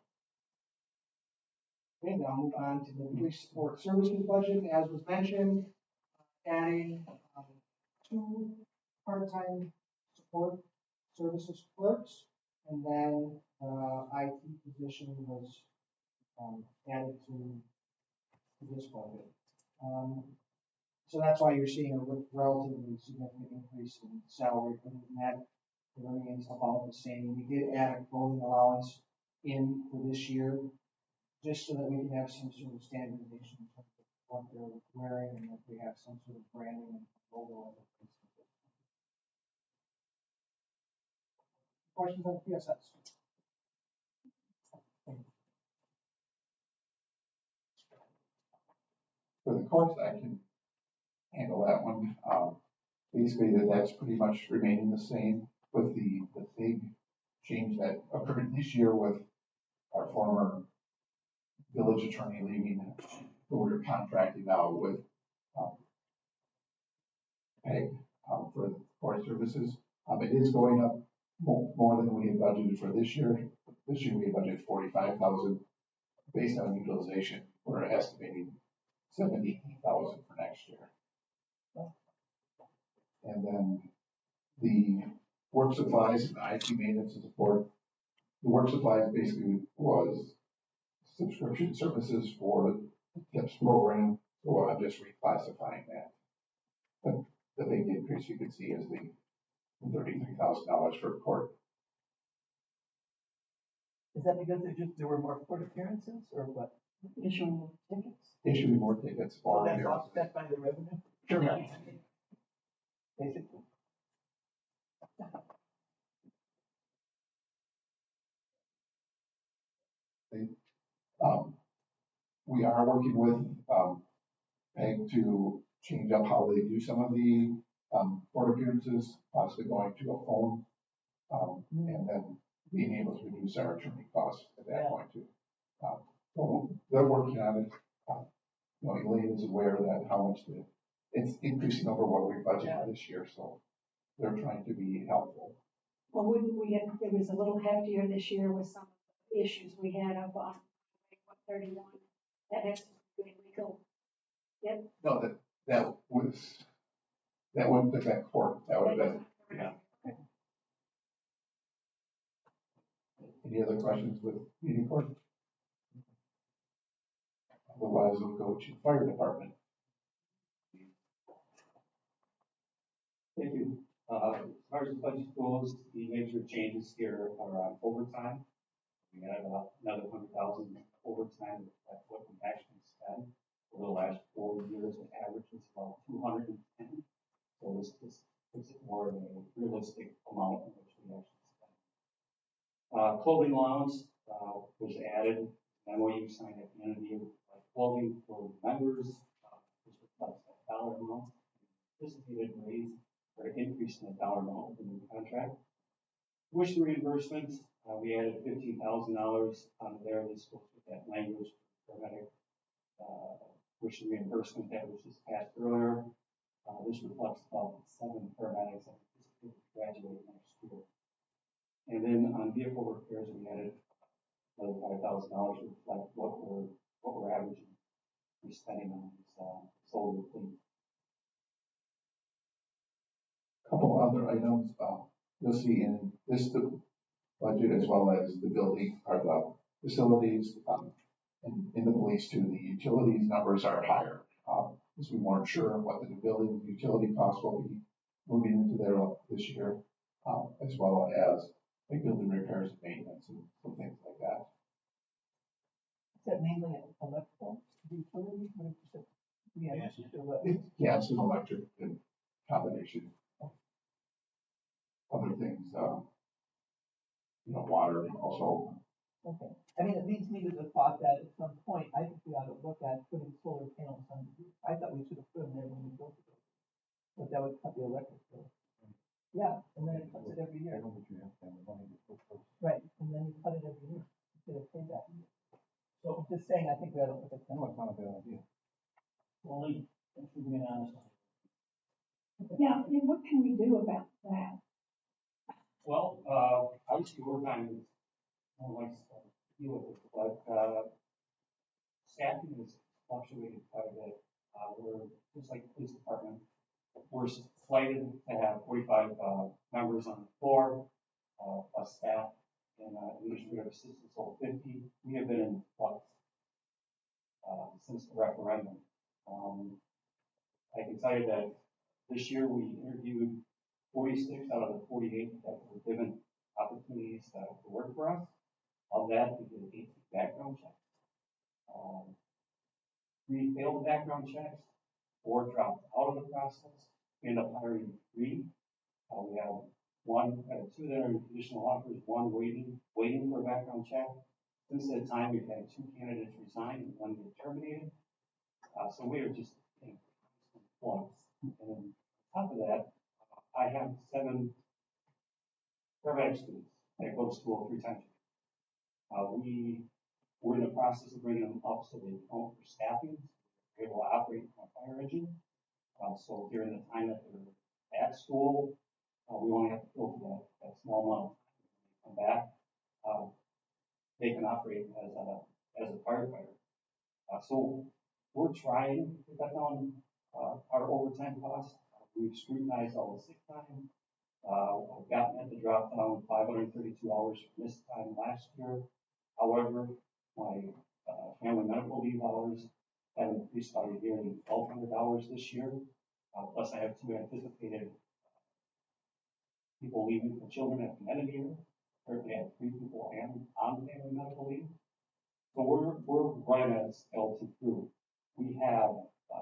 Okay, then I'll move on to the police support services budget, as was mentioned, adding 2 part-time support services clerks, and then IT position was added to this budget. So that's why you're seeing a relatively significant increase in salary. Other than that, the remains about the same. We did add a clothing allowance in for this year, just so that we can have some sort of standardization in terms of what they're wearing, and that we have some sort of branding and logo. Questions on PSS? For the courts, I can handle that one. Basically, that's pretty much remaining the same with the big change that occurred this year with our former village attorney leaving, who we're contracting now with PEG for court services. It is going up more than we had budgeted for this year. This year we had budgeted 45,000. Based on utilization, we're estimating 70,000 for next year. And then the work supplies and IT maintenance and support. The work supplies basically was subscription services for the TIPS program, so I'm just reclassifying that. But the big increase you can see is the $33,000 for court. Is that because there were more court appearances, or what? Issuing more tickets? Issuing more tickets So for that's appearances. offset by the revenue? Sure. Basically. We are working with PEG to change up how they do some of the court appearances, possibly going to a phone, and then being able to reduce our attorney costs at that point too. So they're working on it. Elaine is aware that how much it's increasing over what we budgeted this year, so they're trying to be helpful. Well, it was a little heftier this year with some issues we had up on 131. That has to be legal. Yep. No, that wouldn't affect court. That would have been, yeah. Any other questions with meeting court? Otherwise, we'll go to fire department. Thank you. As far as the budget goes, the major changes here are on overtime. We had another 100,000 overtime. That's what we actually spent over the last 4 years. The average is about 210. So this puts it more in a realistic amount in which we actually spend. Clothing allowance was added. MOU signed at the end of the members, this reflects that dollar amount, anticipated raise or increase in the dollar amount of the new contract. Tuition reimbursements, we added $15,000 on there. This goes with that language for paramedic tuition reimbursement that was just passed earlier. This reflects about 7 paramedics that anticipate graduating next year. And then on vehicle repairs, we added another $5,000 to reflect what we're averaging, we're spending on this solar fleet. Couple other items, you'll see in this budget as well as the building or the facilities, and in the police too, the utilities numbers are higher. Because we weren't sure what the building utility costs will be moving into there this year, as well as like building repairs and maintenance and some things like that. Is that mainly electrical, utilities, what is it? Yeah, Yes. It's gas and electric and combination. Other things, water also. Okay, I mean, it leads me to the thought that at some point, I think we ought to look at putting solar panels on the roof. I thought we should have put them there when we built it. But that would cut the electric bill. Yeah, and then it cuts it every year. Right, and then you cut it every year, you get a payback. So I'm just saying, I think we ought to look at that. No, it's not a bad idea. Only, if we can be honest. Yeah, and what can we do about that? Well, obviously overtime is one likes to deal with it, but staffing is fluctuated quite a bit. We're just like the police department. We're slated to have 45 members on the floor, plus staff and administrative assistants over 50. We have been in flux since the referendum. I can tell you that this year we interviewed 46 out of the 48 that were given opportunities to work for us. Of that, we did 18 background checks. 3 failed background checks, 4 dropped out of the process. We ended up hiring 3. We have 2 that are in conditional offers, 1 waiting for a background check. Since that time, we've had 2 candidates resign and 1 get terminated. So we are just in constant flux. And then on top of that, I have 7 paramedic students that go to school 3 times a week. We're in the process of bringing them up so they count for staffing, they're able to operate a fire engine. So during the time that they're at school, we only have to fill for that small amount of time. When they come back, they can operate as a firefighter. So we're trying to cut down our overtime costs. We've scrutinized all the sick time. I've gotten it to drop down 532 hours from this time last year. However, my family medical leave hours have increased by nearly 1,200 hours this year. Plus, I have 2 anticipated people leaving for children at the end of the year. Currently, I have 3 people on family medical leave. So we're running a skeleton crew. We have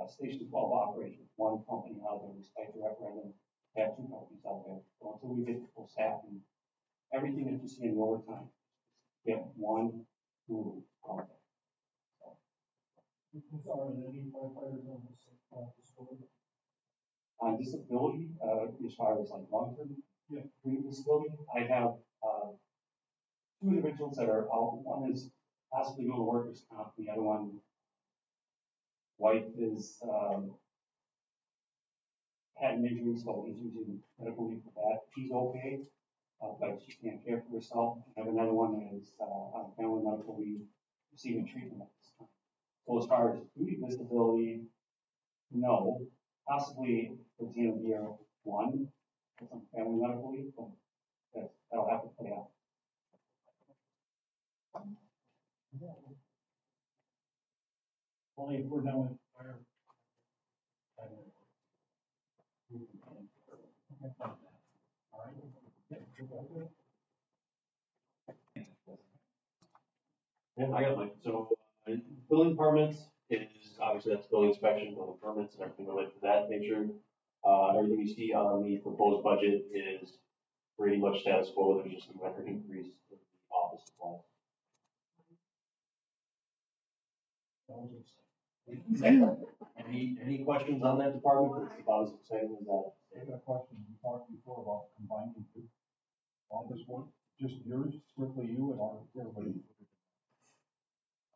Station 12 operations, 1 company out there, despite the referendum. We have 2 companies out there. So until we get to full staffing, everything that you see in the overtime, we have 1 crew out there. Are there any firefighters on this facility? On disability, as far as like long-term disability, I have 2 individuals that are out. One is possibly going to workers' comp. The other one, wife is had an injury, so he's using medical leave for that. She's okay, but she can't care for herself. I have another one that is on family medical leave, receiving treatment at this time. So as far as duty disability, no. Possibly towards the end of the year, 1 with some family medical leave, but that'll have to play out. Only if we're done with fire. All right. Yeah, I got mine. So, building departments is obviously that's building inspection, building permits, and everything related to that nature. Everything you see on the proposed budget is pretty much status quo. There's just a minor increase in the office supplies. Any questions on that department? It's about as exciting as that. I got a question. You talked before about combining two office work, just yours, strictly you and all everybody.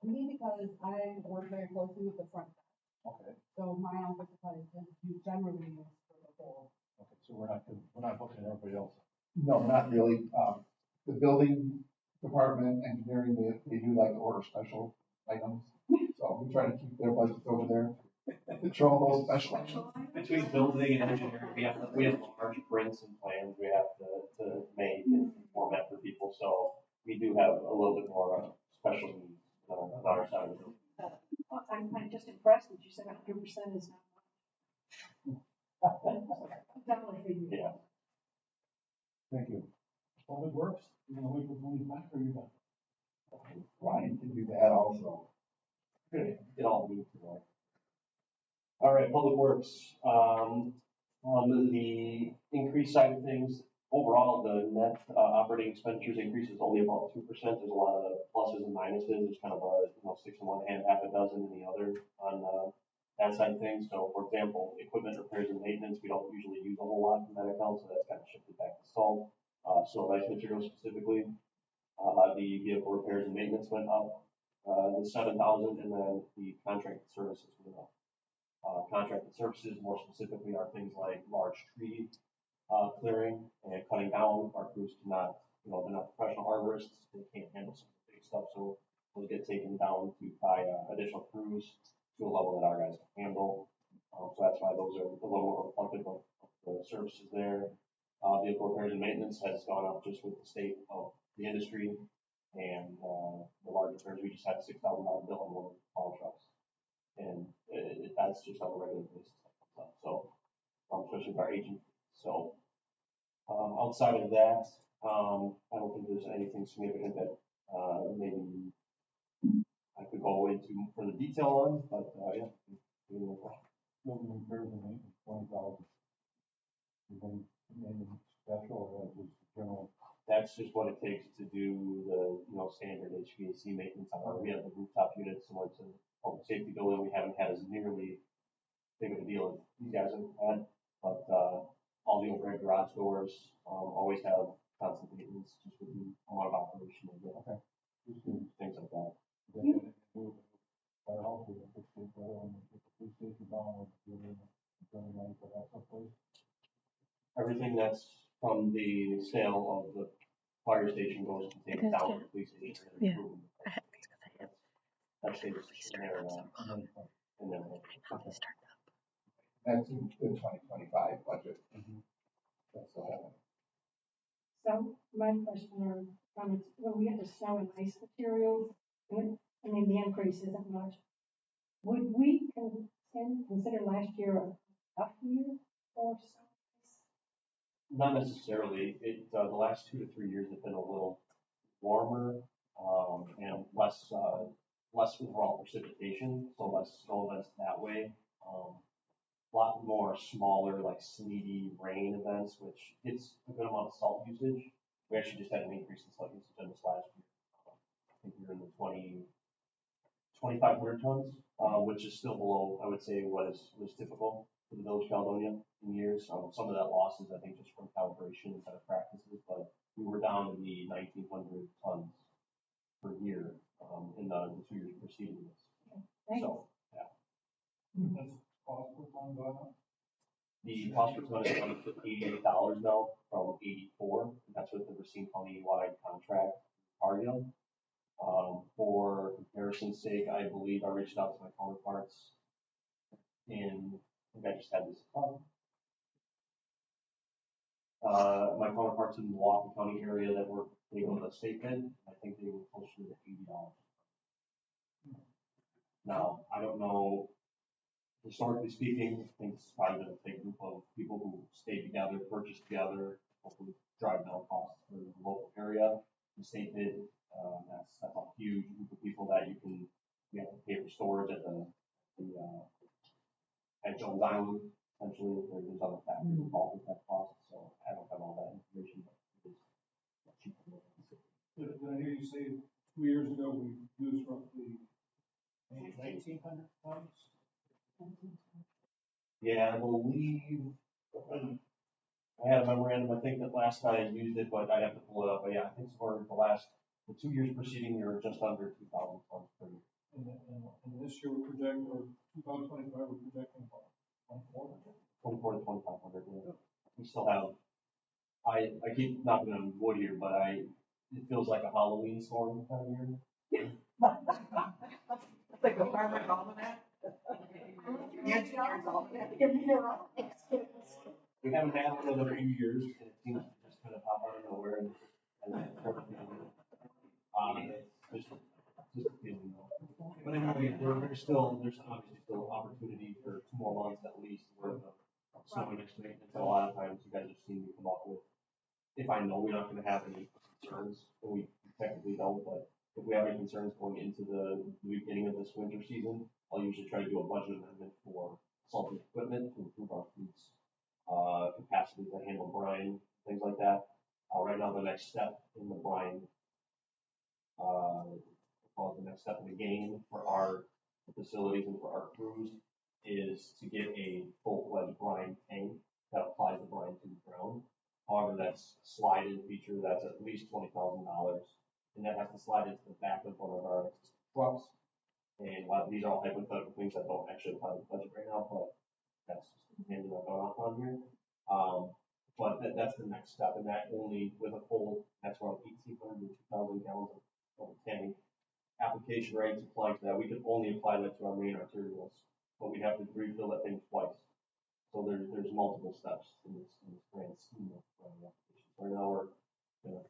Me, because I work very closely with the front desk, Okay, so my office supplies is generally used for the whole. okay, so we're not looking at everybody else. No, not really. The building department, engineering, they do like to order special items. So we try to keep their budgets over there. Control those special items. Between building and engineering, we have large prints and plans we have to make and format for people, so we do have a little bit more special needs on our side of it. I'm just impressed that you said 100% is not much. Dollar figure. Yeah. Thank you. Public Works, you gonna wait for Tony's back or you got? Ryan can do that also. Good, it all moved together. All right, Public Works, on the increase side of things, overall, the net operating expenditures increase is only about 2%. There's a lot of pluses and minuses. There's kind of a, 6 in one hand, half a dozen in the other on that side of things. So, for example, equipment repairs and maintenance, we don't usually use a whole lot from that account, so that's kind of shifted back to salt. So, rice materials specifically, the vehicle repairs and maintenance went up, the 7,000, and then the contracted services went up. Contracted services, more specifically, are things like large tree clearing and cutting down. Our crews cannot, they're not professional arborists. They can't handle some of the big stuff, so those get taken down by additional crews to a level that our guys can handle. So that's why those are a little more reflective of the services there. Vehicle repairs and maintenance has gone up just with the state of the industry, and the large repairs, we just had a $6,000 bill on one of the haul trucks. And that's just on a regular basis. So, especially with our agent. So, outside of that, I don't think there's anything significant that maybe I could go into further detail on, but yeah. Building repairs and maintenance, 20,000. Anything special or just general? That's just what it takes to do the, standard HVAC maintenance on our, we have the rooftop units similar to public safety building. We haven't had as nearly big of a deal as these guys have had, but, all the overhead garage doors, always have constant maintenance just with the amount of operation of the, things like that. Firehouse, we have 16 fire and the police station down with the for that someplace. Everything that's from the sale of the fire station goes to take it down to the police station. Yeah. That stays in there, and then. That's in the 2025 budget. That's still happening. So my question or comments, when we get to snow and ice materials, I mean, the increase isn't much. Would we consider last year a tough year for snow and ice? Not necessarily. The last 2 to 3 years have been a little warmer, and less overall precipitation, so less snow events that way. A lot more smaller, like sleety rain events, which gets a good amount of salt usage. We actually just had an increase in salt usage in this last year. I think we were in the 2,500 tons, which is still below, I would say, what was typical for the village of Caledonia in years. Some of that loss is, I think, just from calibration and better practices, but we were down to the 1,900 tons per year in the 2 years preceding this. Thanks. So, yeah. That's cost per ton going up? The cost per ton is going to $88 now from $84. That's with the Racine County-wide contract Cargill. For comparison's sake, I believe I reached out to my counterparts in, I think I just had this my counterparts in the Milwaukee County area that were, they go to the state bid, I think they were closer to $80. Now, I don't know, historically speaking, I think it's probably been a big group of people who stayed together, purchased together, hopefully drive down costs for the local area. The state bid, that's a huge group of people that you have to pay for storage at at Jones Island, essentially. There's other factors involved with that cost, so I don't have all that information, but it is cheaper. Did I hear you say 2 years ago we used roughly Maybe 1,900 tons? Yeah, I believe, I had a memorandum, I think that last night I used it, but I'd have to pull it up, but yeah, I think for the 2 years preceding, we were just under 2,000 tons per year. And this year we're projecting, or 2025, we're projecting about 2,400. 24 to 2,500, yeah. We still have, I keep knocking on wood here, but it feels like a Halloween storm time of year. It's like a farmer's almanac. Engineer's almanac. We haven't had one in a few years, and it seems to just kind of pop out of nowhere and it's just a feeling though. But anyway, there's obviously still opportunity for 2 more months at least worth of snow and ice maintenance. A lot of times you guys have seen me come up with, if I know we're not gonna have any concerns, and we technically don't, but if we have any concerns going into the beginning of this winter season, I'll usually try to do a budget amendment for salting equipment to improve our fleet's capacity to handle brine, things like that. Right now, the next step in the brine, the next step in the game for our facilities and for our crews is to get a full-fledged brine tank that applies the brine to the ground. However, that's a slide-in feature that's at least $20,000, and that has to slide into the back of one of our trucks. And while these are all hypothetical things that don't actually apply to the budget right now, but that's just the tangent I've gone off on here. But that's the next step, and that only with a full, that's around 1,800 to 2,000 gallons of tank. Application rates apply to that. We can only apply that to our main arterials, but we have to refill that thing twice. So there's multiple steps in this grand scheme of applications. Right now we're gonna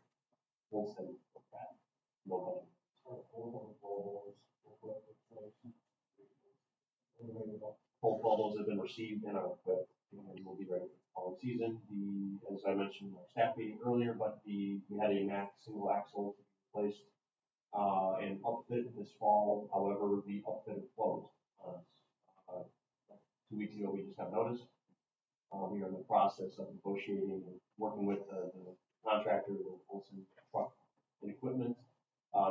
full steady with that. No budget. Both bubbles have been received and are equipped, and will be ready for the following season. As I mentioned in our staff meeting earlier, we had a Mack single axle to be replaced and upfit this fall. However, the upfit closed. 2 weeks ago, we just got notice. We are in the process of negotiating and working with the contractor, the Olson truck and equipment.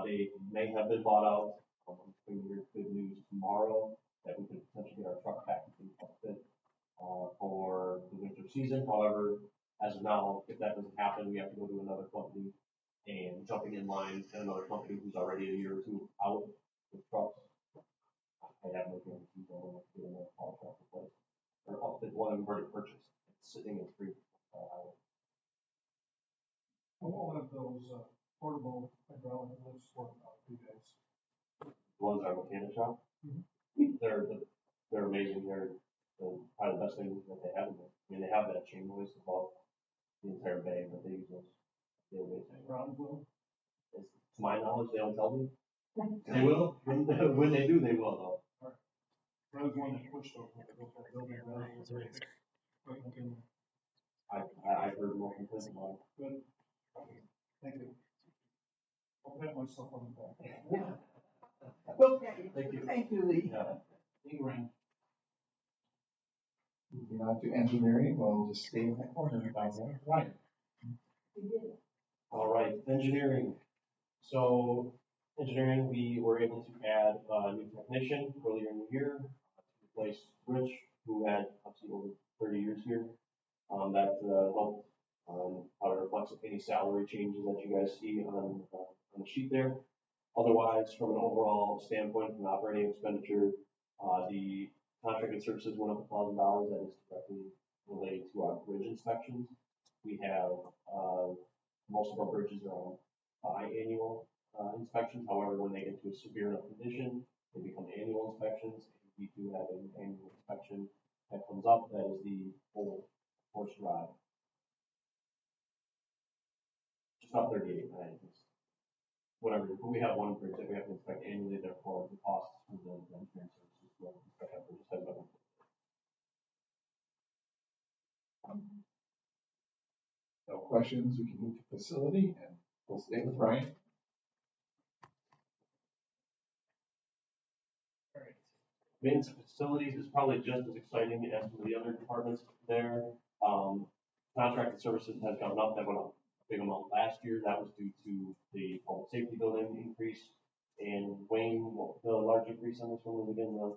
They may have been bought out. I'm going to hear good news tomorrow that we could potentially get our truck back to the upfit for the winter season. However, as of now, if that doesn't happen, we have to go to another company and jumping in line at another company who's already a year or 2 out with trucks. I have no guarantees on getting a haul truck replaced. Or upfit one we've already purchased. It's sitting in free. All of those portable hydraulic lifts work out for you guys. The ones at our mechanic shop. They're amazing. They're probably the best thing that they have in there. I mean, they have that chain hoist above the entire bay, but they use those. They're amazing. Brownsville? To my knowledge, they don't tell me. They will. When they do, they will, though. All right. I was one that pushed over to go for a building. I've heard more complaints about it. Good. Thank you. I'll pat myself on the back. Okay, Thank you. thank you, Lee. Yeah. Thank you, Ryan. Moving on to engineering, we'll just stay in that corner down there. Ryan. All right, engineering. So, engineering, we were able to add a new technician earlier in the year to replace Rich, who had obviously over 30 years here. That helped how it reflects any salary changes that you guys see on the sheet there. Otherwise, from an overall standpoint, from an operating expenditure, the contracted services went up $1,000. That is directly related to our bridge inspections. We have most of our bridges are on biannual inspections. However, when they get to a severe enough condition, they become annual inspections. And we do have an annual inspection that comes up. That is the full horse drive. Just about 38, whatever. But we have one bridge that we have to inspect annually. Therefore, the costs for the engineering services will inspect that bridge has been. No questions, we can move to facility, and we'll stay with Ryan. Maintenance of facilities is probably just as exciting as some of the other departments there. Contracted services has gone up. That went up a big amount last year. That was due to the public safety building increase. And Wayne, what the large increase on this one was again,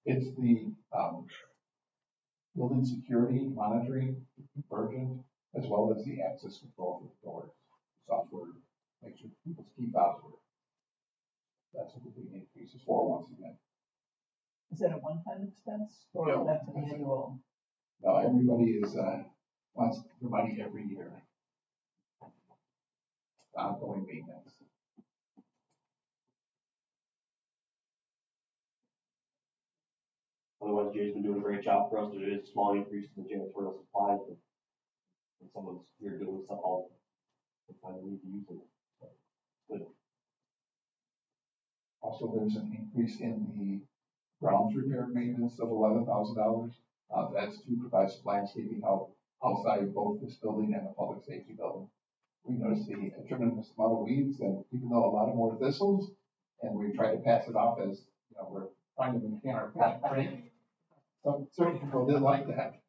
It's the, building security monitoring version, as well as the access control for the doors, software, make sure people's key fobs work. That's what the big increase is for, once again. Is that a one-time expense or No. that's an annual? No, everybody is, wants their money every year. Ongoing maintenance. otherwise Jay's been doing a great job for us. There is a small increase in the janitorial supplies, but when someone's here doing stuff all, they finally need to use it. So, good. Also, there's an increase in the grounds repair maintenance of $11,000. That's to provide some landscaping help outside both this building and the public safety building. We noticed a tremendous amount of weeds and even though a lot of more thistles, and we try to pass it off as, you know, we're trying to maintain our property. Some certain people didn't like that.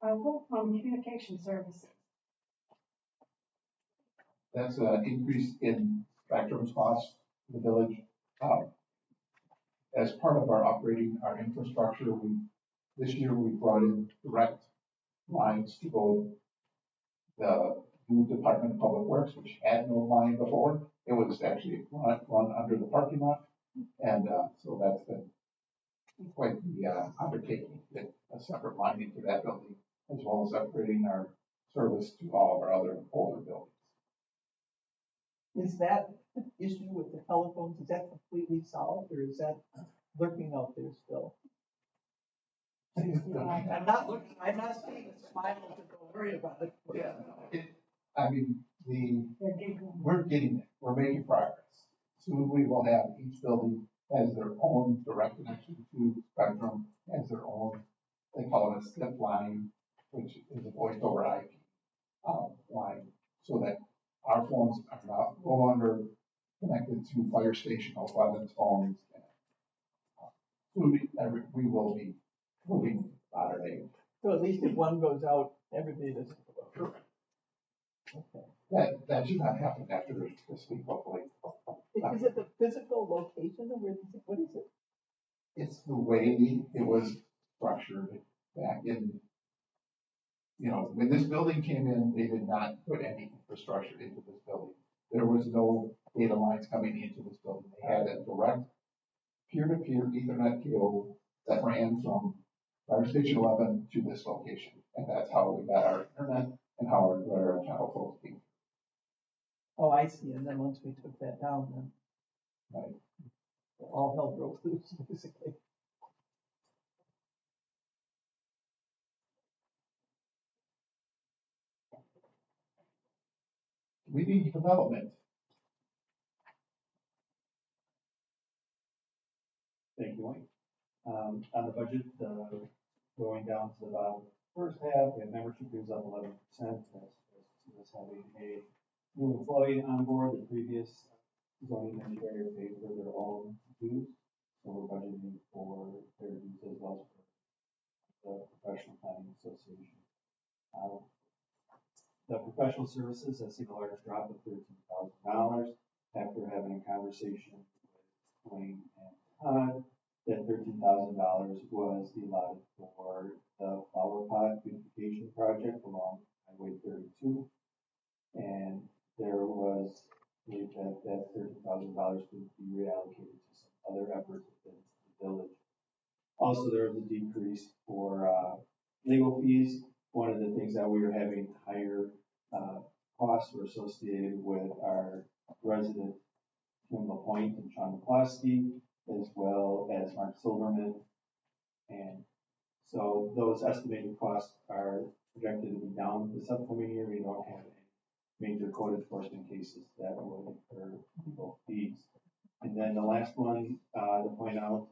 Vote on communication services. That's an increase in Spectrum's costs to the village. As part of our upgrading our infrastructure, this year we brought in direct lines to both the new Department of Public Works, which had no line before. It was actually run under the parking lot. And so that's been quite the undertaking to get a separate line into that building, as well as upgrading our service to all of our other older buildings. Is that issue with the telephones, is that completely solved or is that lurking out there still? I'm not seeing a smile to don't worry about it. Yeah, I mean, we're getting it. We're making progress. Soon we will have each building has their own direct connection to Spectrum, has their own, they call it a SIP line, which is a voice over IP line, so that our phones are not no longer connected to Fire Station 11's phones. Soon we will be moving modern age. So at least if one goes out, everybody doesn't go out. Correct. Okay. That should not happen after this week, hopefully. Is it the physical location or what is it? It's the way it was structured back in, you know, when this building came in, they did not put any infrastructure into this building. There was no data lines coming into this building. They had a direct peer-to-peer Ethernet cable that ran from Fire Station 11 to this location. And that's how we got our internet and how our telephones came. Oh, I see. And then once we took that down, then Right. all hell broke loose, basically. Community development. Thank you, Wayne. On the budget, going down to the bottom of the first half, we have membership dues up 11%. That's having a new employee on board. The previous zoning administrator paid for their own dues. So we're budgeting for their dues as well as for the Professional Planning Association. The professional services has seen the largest drop of $13,000 after having a conversation with Wayne and Todd. That $13,000 was allotted for the flower pot beautification project along Highway 32. And there was, I believe that $13,000 could be reallocated to some other efforts within the village. Also, there was a decrease for legal fees. One of the things that we were having higher costs were associated with our resident Tim LaPointe and Sean McCloskey, as well as Mark Silverman. And so those estimated costs are projected to be down this upcoming year. We don't have any major code enforcement cases that will incur legal fees. And then the last one to point out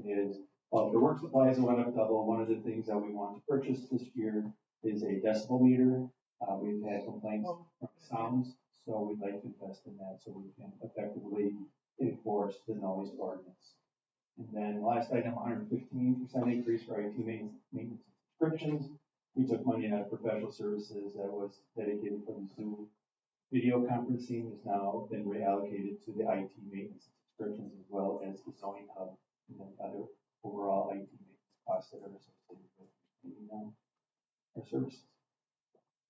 is, well, for work supplies, it went up double. One of the things that we want to purchase this year is a decibel meter. We've had complaints from sounds, so we'd like to invest in that so we can effectively enforce the noise ordinance. And then last item, 115% increase for IT maintenance subscriptions. We took money out of professional services that was dedicated for the zoo Video conferencing has now been reallocated to the IT maintenance subscriptions as well as the zoning hub and then other overall IT maintenance costs that are associated with maintaining our services.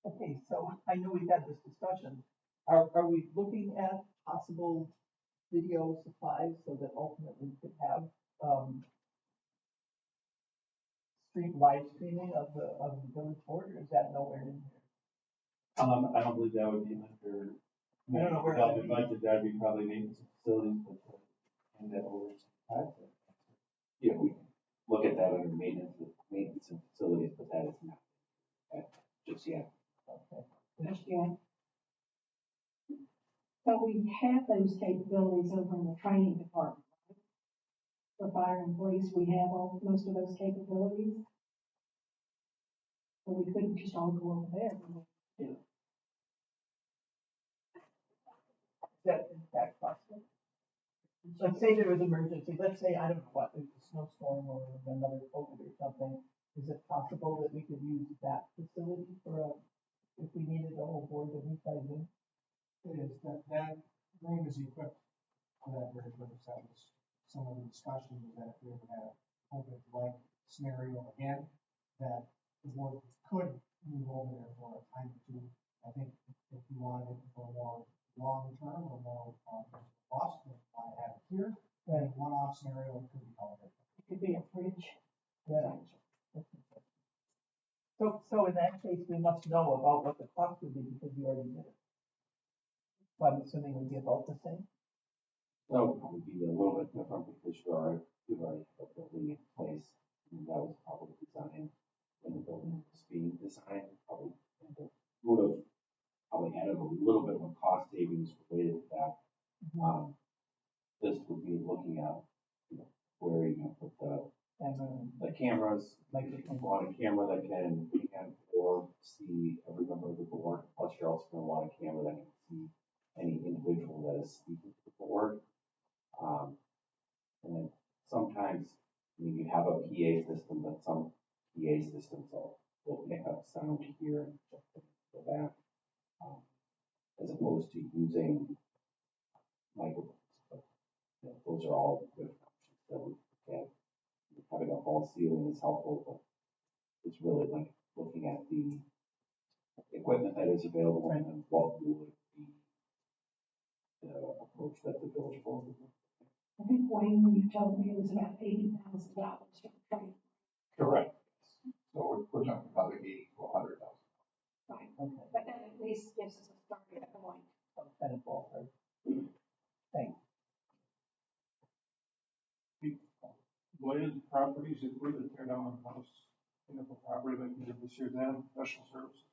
Okay, so I know we've had this discussion. Are we looking at possible video supplies so that ultimately we could have, live streaming of the village board, or is that nowhere in here? I don't believe that would be under I don't know where development that'd be. budget, that'd be probably maintenance and facilities, but hand that over to Pat. Yeah, we can look at that under maintenance and facilities, but that is not just yet. Okay. Question. So we have those capabilities over in the training department, right? For fire and police, we have most of those capabilities. So we couldn't just all go over there. Is that in fact possible? Let's say there was emergency, let's say, I don't know what, there's a snowstorm or another COVID or something. Is it possible that we could use that facility for if we needed the whole board to meet by Zoom? It is, that room is equipped for that very purpose. That was some of the discussion was that if we ever had a COVID-like scenario again, that the board could move over there for a time or two. I think if you wanted it for a more long-term or more cost, then why have it here? Then one-off scenario could be called it. It could be a fridge. Yeah. So in that case, we must know about what the cost would be because you already did it. So I'm assuming it would be about the same. That would probably be a little bit different because you've already have a building in place, and that was probably designed when the building was being designed. Probably would have probably added a little bit of a cost savings related to that. This would be looking at, where you can put the cameras, like if you want a camera that can or see every member of the board, plus you're also going to want a camera that can see any individual that is speaking to the board. And then sometimes you have a PA system, but some PA systems will pick up sound here and just go back, as opposed to using microphones. But those are all good options that we can. Having a false ceiling is helpful, but it's really like looking at the equipment that is available and what would be the approach that the village board would do. I think Wayne, you told me it was about $80,000 for training. Correct. So we're talking about like 80 to 100,000. Right. Okay. But that at least gives us a starting point. Some kind of ballpark. Thanks. Related properties, if we were to tear down a house, for property like we did this year, then professional services.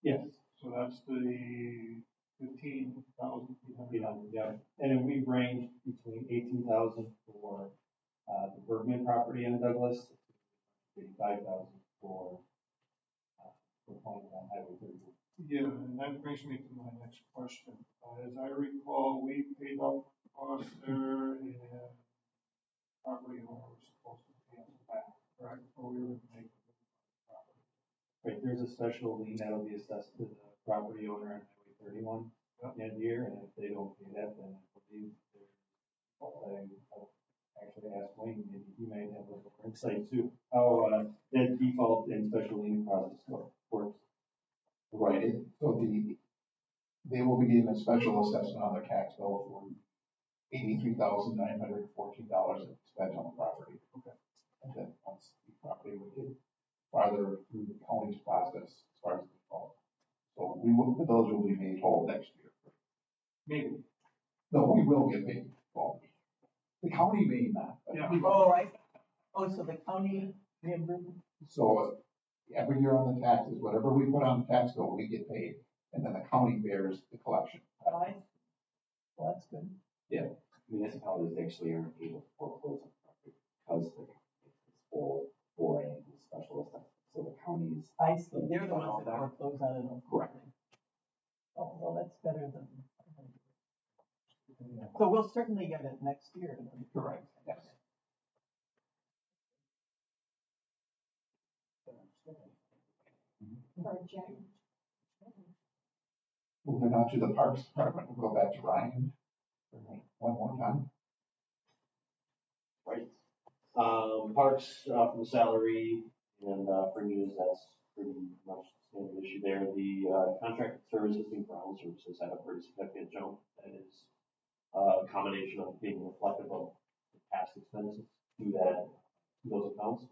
Yes. So that's the 15,800. Yeah, and then we range between 18,000 for the Bergman property in Douglas, 85,000 for Point on Highway 30. Yeah, and that brings me to my next question. As I recall, we paid up costs there and property owner was supposed to pay us back, correct? Or we were going to make the property. Right, there's a special lien that will be assessed to the property owner on Highway 31 at the end of the year, and if they don't pay that, then I believe I'll actually ask Wayne, maybe he might have a little insight too, how that default and special lien process works. Right. So they will be getting a special assessment on their tax bill for $83,914 spent on the property. Okay. And then once the property would get farther through the county's process as far as the default. So the village will be made whole next year. Maybe. No, we will get paid. Well, the county may not. But Yeah. we will. Oh, right. Oh, so the county reimbursement? So every year on the taxes, whatever we put on the tax bill, we get paid, and then the county bears the collection. Well, that's good. Yeah, municipalities actually aren't able to foreclose on property because it's for a special assessment. So the counties. I see, they're the ones that foreclose on it. Correct. Oh, well, that's better than. So we'll certainly get it next year. Correct. Yes. For a Jack. Moving on to the Parks Department, we'll go back to Ryan for one more time. Right. Parks, from the salary and, fringes, that's pretty much the standard issue there. The, contracted services and ground services had a pretty significant jump. That is a combination of being reflective of the past expenses to that, to those accounts,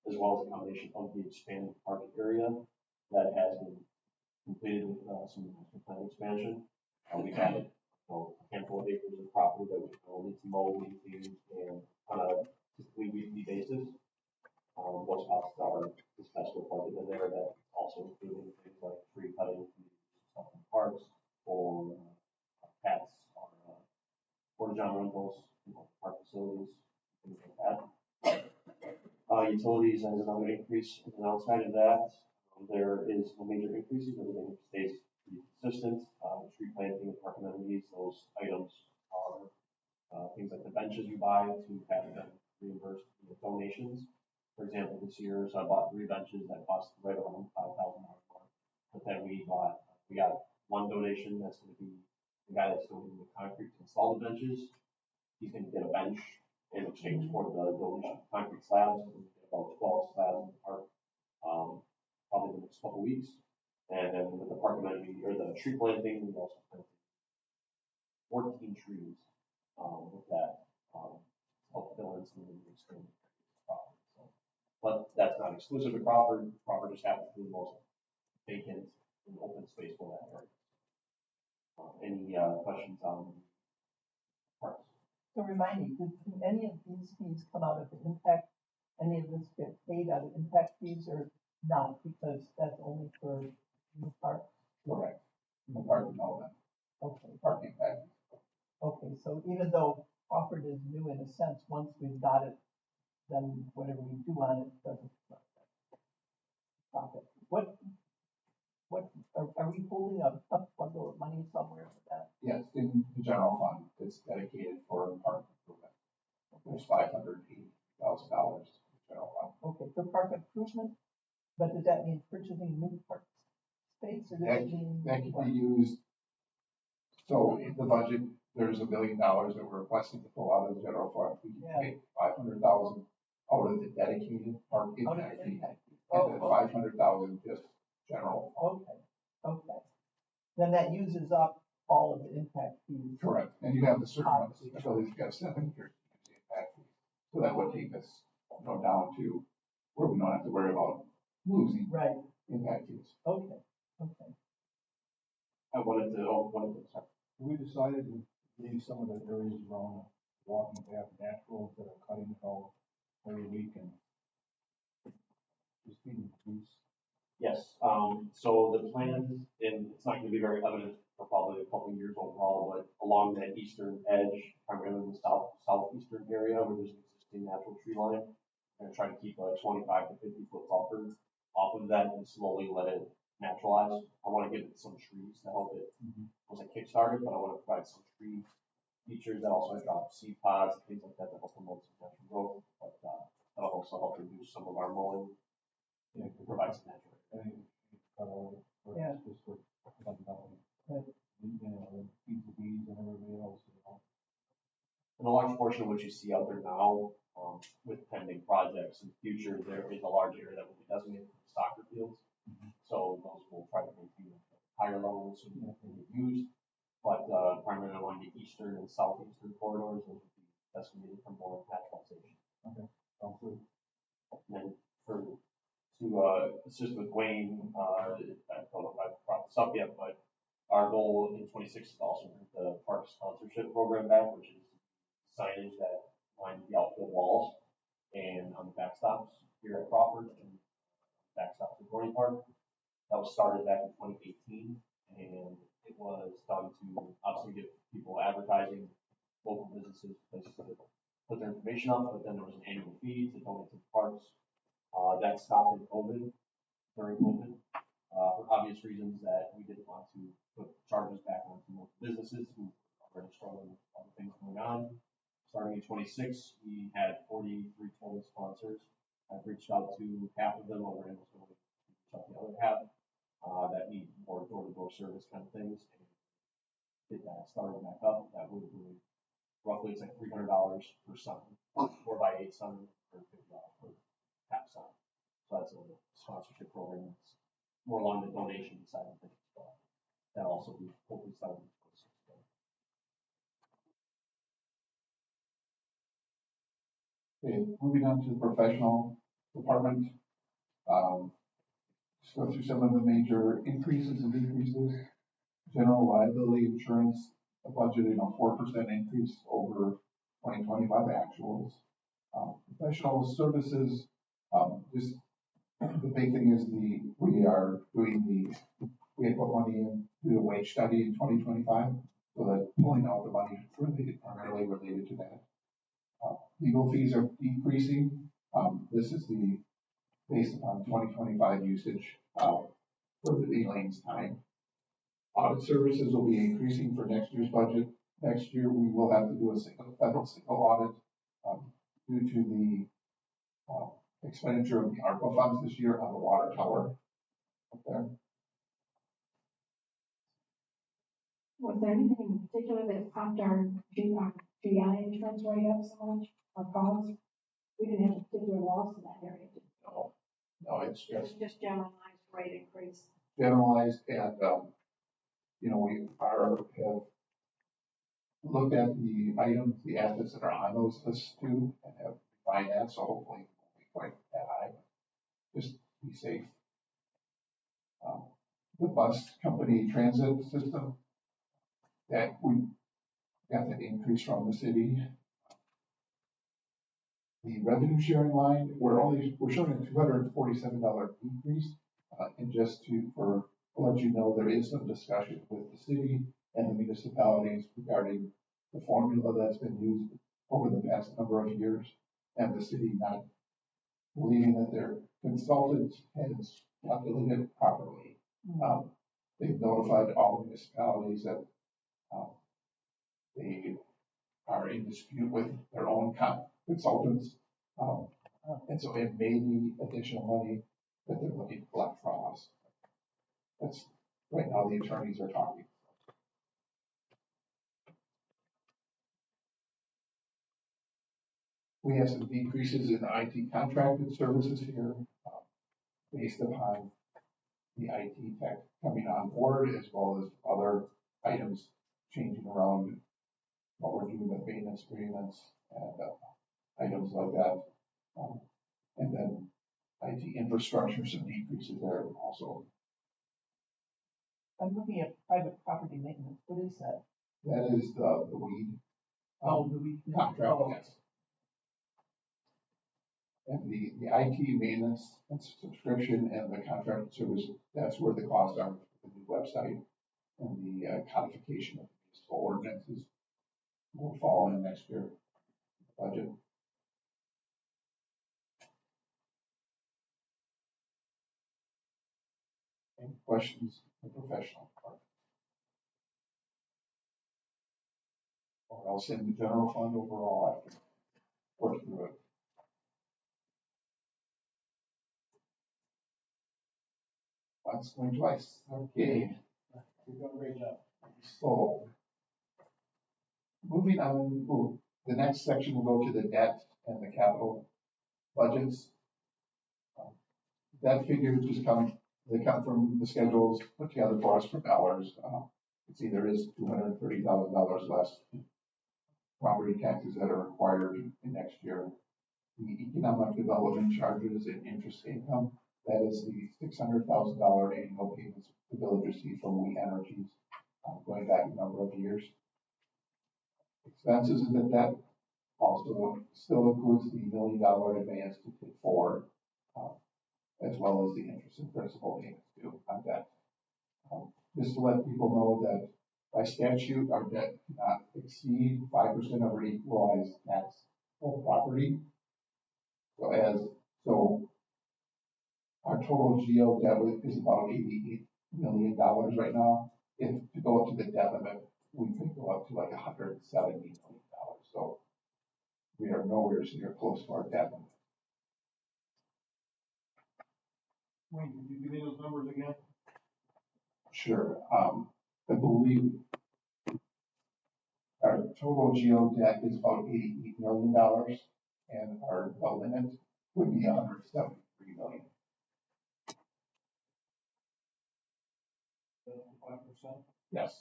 as well as a combination of the expanded park area that has been completed with, some master plan expansion. We've added, a handful of acres of property that we need to mow, maintain, and on a typically weekly basis. Those costs are discussed reflected in there, that also including things like tree cutting, stuff in parks, or pets, or porta-john rentals, park facilities, things like that. Utilities has another increase, and outside of that, there is no major increases, everything stays pretty consistent. Tree planting and park amenities, those items are, things like the benches you buy to have them reimbursed with donations. For example, this year, so I bought 3 benches that cost right around $5,000 more. But then we got one donation that's gonna be the guy that's donating the concrete to install the benches. He's gonna get a bench in exchange for the donation of concrete slabs. We're gonna get about 12 slabs in the park, probably the next couple weeks. And then with the park amenity or the tree planting, we also planted 14 trees, with that, help fill in some of the extreme property. So, but that's not exclusive to Crawford. Crawford just happens to be the most vacant and open space for that area. Any questions on parks? So remind me, do any of these fees come out of the impact, any of this get paid out of impact fees or not? Because that's only for new parks? Correct. The park development, Okay, parking back. okay, so even though Crawford is new in a sense, once we've got it, then whatever we do on it doesn't profit. Are we holding a bundle of money somewhere for that? Yes, in the general fund, it's dedicated for park improvement. There's $580,000 in the general fund. Okay, for park improvement, but does that mean purchasing new park space or does it mean? That can be used, so in the budget, there's $1 million that we're requesting to pull out of the general fund. We can take 500,000 out of the dedicated park Out of impact the fee. impact fee. And then 500,000 just general. Okay, okay. Then that uses up all of the impact fees. Correct, and you have the certain ones, so you've got 7 years to use the impact fee. So that would take us, down to where we don't have to worry about losing Right, impact fees. okay, okay. I wanted to, sorry. We decided to leave some of the areas around the walking path natural instead of cutting it all every week and just being trees. Yes, so the plan, and it's not gonna be very evident for probably a couple of years overall, but along that eastern edge, primarily the southeastern area, where there's an existing natural tree line, I'm gonna try to keep a 25 to 50 foot buffer off of that and slowly let it naturalize. I wanna give it some trees to help it, was a Kickstarter, but I wanna provide some tree features that also drop seed pods and things like that to help promote some natural growth, but, that'll also help reduce some of our mowing, and provide some natural. Yeah. Just for like nothing. Right. Feeds the bees and everybody else. And a large portion of what you see out there now, with pending projects in the future, there is a large area that will be designated for soccer fields. So those will try to maintain higher levels so that they get used. But primarily along the eastern and southeastern corridors, those will be designated for more naturalization. Okay, sounds good. And then to assist with Wayne, I don't know if I've brought this up yet, but our goal in 26 is also bring the park sponsorship program back, which is signage that line the outfield walls and on the backstops here at Crawford and backstops at Corning Park. That was started back in 2018, and it was done to obviously give people advertising, local businesses, places to put their information up, but then there was an annual fee to donate to the parks. That stopped in COVID, during COVID, for obvious reasons that we didn't want to put charges back onto local businesses who are already struggling with other things going on. Starting in 26, we had 43 total sponsors. I've reached out to half of them, already was going to reach out to the other half. that need more door-to-door service kind of things. And get that started back up, that would be roughly, it's like $300 per son, 4x8 son, or $50 per half son. So that's a sponsorship program that's more along the donation side of things, but that also be hopefully started in 2026. Okay, moving on to the professional department. Just go through some of the major increases and decreases. General liability insurance, a budgeted 4% increase over 2025 actuals. Professional services, just the big thing is we had put money in to do a wage study in 2025, so that pulling out the money primarily related to that. Legal fees are decreasing. This is based upon 2025 usage for the Elaine's time. Audit services will be increasing for next year's budget. Next year, we will have to do a federal single audit due to the expenditure of the ARPA funds this year on the water tower up there. Was there anything in particular that prompted our GI insurance rate up so much, our costs? We didn't have a particular loss in that area. No, it's Just generalized rate increase. generalized, and we have looked at the items, the assets that are on those lists too, and have defined that, so hopefully it won't be quite that high, but just be safe. The bus company transit system that we got that increase from the city. The revenue sharing line, we're showing a $247 decrease, and just to let you know, there is some discussion with the city and the municipalities regarding the formula that's been used over the past number of years, and the city not believing that their consultant has calculated it properly. They've notified all municipalities that they are in dispute with their own consultants, and so it may be additional money that they're looking to collect from us. That's right now the attorneys are talking. We have some decreases in IT contracted services here, based upon the IT tech coming on board, as well as other items changing around what we're doing with maintenance agreements and items like that. And then IT infrastructure, some decreases there also. I'm looking at private property maintenance. What is that? That is the weed. The weed contract, oh. yes. And the IT maintenance and subscription and the contracted service, that's where the costs are for the new website and the codification of municipal ordinances will fall in next year budget. Any questions in the professional department? Or else in the general fund overall after work through it. Once, going twice. Okay. You're doing a great job. So, moving on, the next section will go to the debt and the capital budgets. That figure just they come from the schedules put together for us for dollars. It's either is $230,000 less property taxes that are required in next year. The economic development charges and interest income, that is the $600,000 annual payments the village received from We Energies going back a number of years. Expenses in the debt also still includes the $1 million advance to Pit 4, as well as the interest and principal payments due on debt. Just to let people know that by statute, our debt cannot exceed 5% of our equalized taxable property. So our total GO debt is about $88 million right now. If to go up to the debt limit, we could go up to like $170 million. So we are nowhere near close to our debt limit. Wayne, could you give me those numbers again? Sure. I believe our total geo debt is about $88 million, and our limit would be $173 million. 5%. Yes.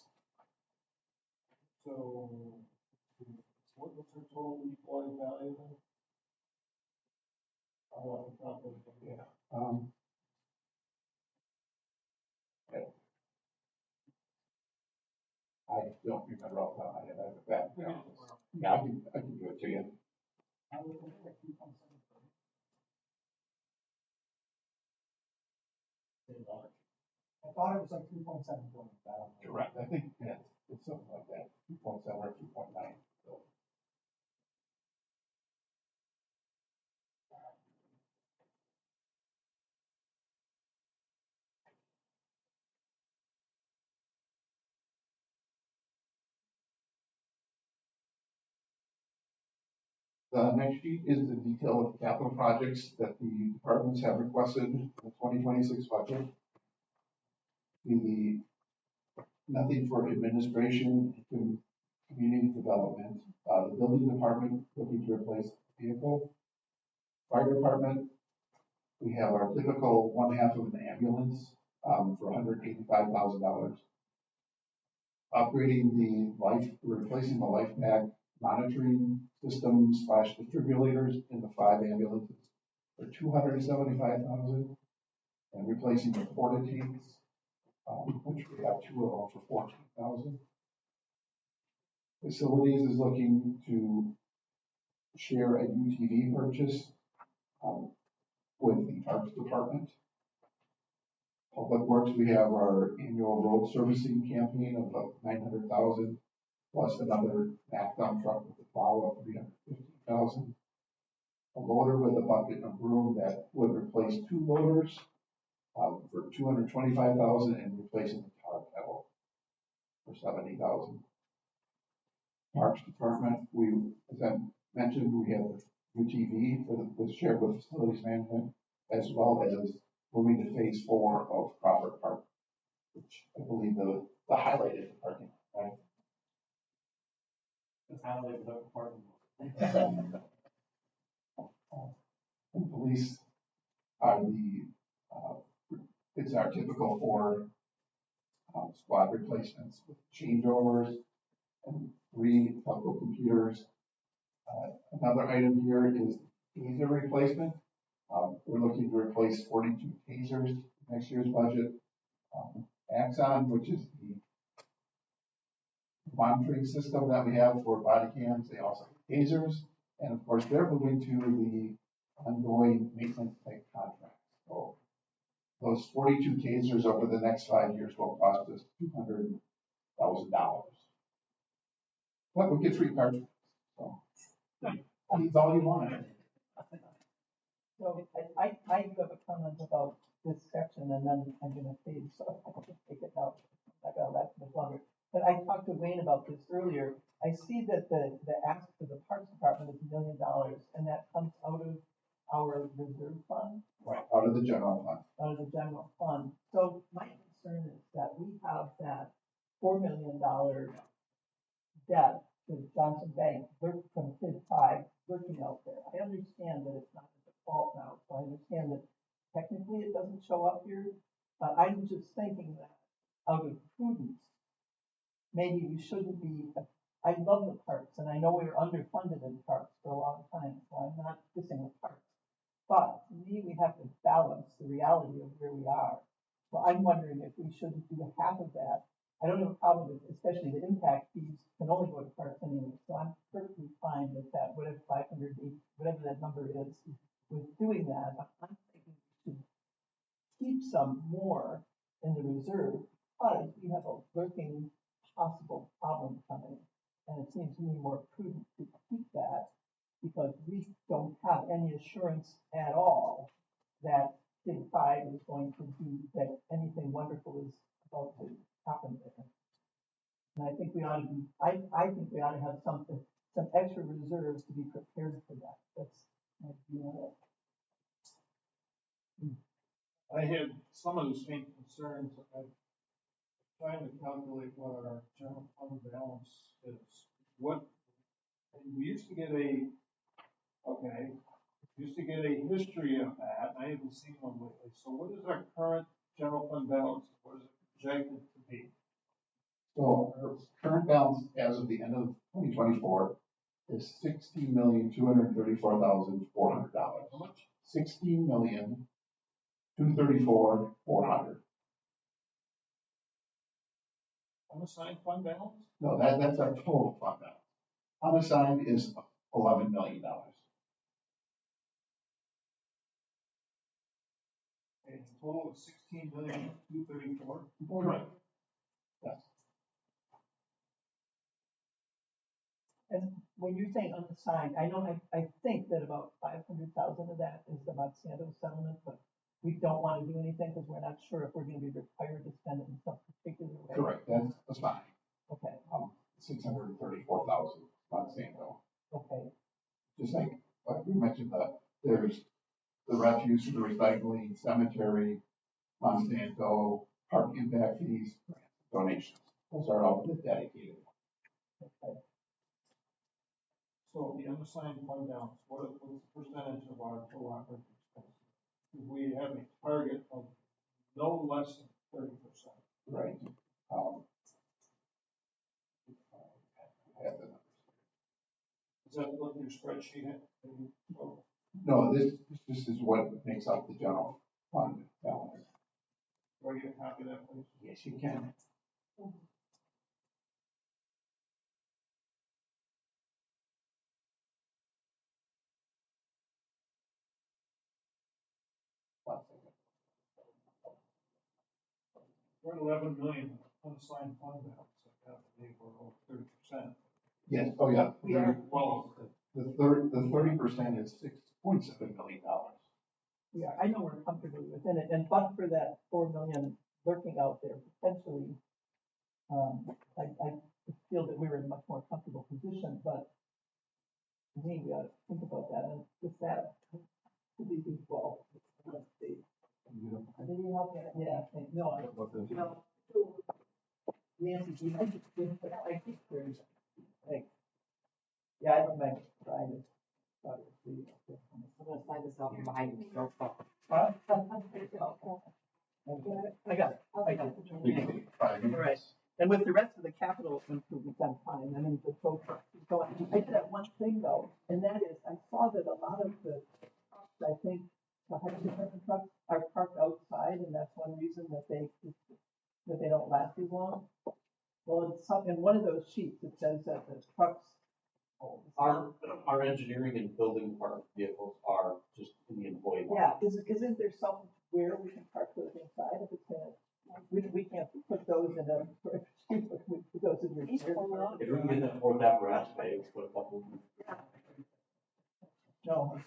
So, what's our total employee value then? Off the top of the head. Yeah. I don't remember off the top of my head. I have it back. Yeah, I can do it to you. I thought it was like 2.7 billion. I don't know. Correct. I think it's something like that, 2.7 or 2.9. So. The next sheet is the detail of the capital projects that the departments have requested in the 2026 budget. Nothing for administration and community development. The building department looking to replace vehicle. Fire department, we have our typical 1/2 of an ambulance for $185,000. Replacing the life bag monitoring system / defibrillators in the 5 ambulances for $275,000, and replacing the porta tanks, which we have 2 of them for $14,000. Facilities is looking to share a UTV purchase with the Parks Department. Public Works, we have our annual road servicing campaign of about $900,000, plus another back dump truck with a plow of $350,000. A loader with a bucket and a broom that would replace 2 loaders for $225,000, and replacing the tar kettle for $70,000. Parks Department, as I mentioned, we have the UTV with shared with facilities management, as well as moving to phase 4 of Crawford Park, which I believe the highlight is the parking lot, right? It's highlighted without the parking lot. And police are it's our typical 4 squad replacements with changeovers and 3 telco computers. Another item here is taser replacement. We're looking to replace 42 tasers next year's budget. Axon, which is the monitoring system that we have for body cams, they also have tasers, and of course they're moving to the ongoing maintenance type contracts. So those 42 tasers over the next 5 years will cost us $200,000. But we get free cartridges, so that's all you want. So I do have a comment about this section, and then I'm gonna fade, so I can take it out. I'm not gonna last much longer. But I talked to Wayne about this earlier. I see that the ask for the Parks Department is $1 million, and that comes out of our reserve fund. Right, out of the general fund. Out of the general fund. So my concern is that we have that $4 million debt to Johnson Bank from FID 5 lurking out there. I understand that it's not a default now, so I understand that technically it doesn't show up here, but I'm just thinking that out of prudence, maybe we shouldn't be, I love the parks, and I know we were underfunded in parks for a long time, so I'm not dissing the parks. But to me, we have to balance the reality of where we are. So I'm wondering if we shouldn't do half of that. I don't have a problem with, especially the impact fees can only go to parks anyway, so I'm perfectly fine with that, whatever 580, whatever that number is, with doing that. I'm thinking we should keep some more in the reserve, because we have a lurking possible problem coming. And it seems to me more prudent to keep that, because we don't have any assurance at all that FID 5 is going to do, that anything wonderful is about to happen there. And I think we ought to be, I think we ought to have some extra reserves to be prepared for that. That's my view on it. I had some of the same concerns. trying to calculate what our general fund balance is. What, we used to get a, okay, used to get a history of that. I haven't seen one lately. So what is our current general fund balance? What is it projected to be? So our current balance as of the end of 2024 is $16,234,400. How much? $16,234,400. Unassigned fund balance? No, that's our total fund balance. Unassigned is $11 million. A total of 16,234,000. Correct. Yes. And when you're saying unassigned, I know, I think that about 500,000 of that is the Monsanto settlement, but we don't want to do anything because we're not sure if we're going to be required to spend it in some particular way. Correct. That's fine. Okay, 634,000 Monsanto. okay, Just like we mentioned, there's the refuse, the recycling, cemetery, Monsanto, park impact fees, donations. Those are all dedicated. okay. So the unassigned fund balance, what's the percentage of our total operating expenses? We have a target of no less than 30%. Right. I have the numbers. Is that what your spreadsheet had? No, this is what makes up the general fund balance. Do I get a copy of that, please? Yes, you can. One second. We're at 11 million unassigned fund balance. I believe we're over 30%. Yes. Oh, yeah. We are. Well, The 30% is $6.7 million. Yeah, I know we're comfortably within it, and but for that 4 million lurking out there potentially, I feel that we were in a much more comfortable position, but I think we ought to think about that, and with that, to be equal, let's see. Did you help me? Yeah, no, no. Nancy, I just didn't, but I think there's, like, yeah, I don't mind trying to. I'm gonna sign this out from behind you. Don't stop. I got it. All right. And with the rest of the capital improvements, I'm fine. I mean, the tow truck. So I did have one thing though, and that is I saw that a lot of the trucks, I think, the highway department trucks are parked outside, and that's one reason that they don't last as long. Well, it's some, in one of those sheets, it says that the trucks. Our engineering and building department vehicles are just in the employee. Yeah, isn't there somewhere we can park those inside if it's gonna, we can't put those in a, we put those in your. If we can get that fourth apparatus bay, let's put a couple. No.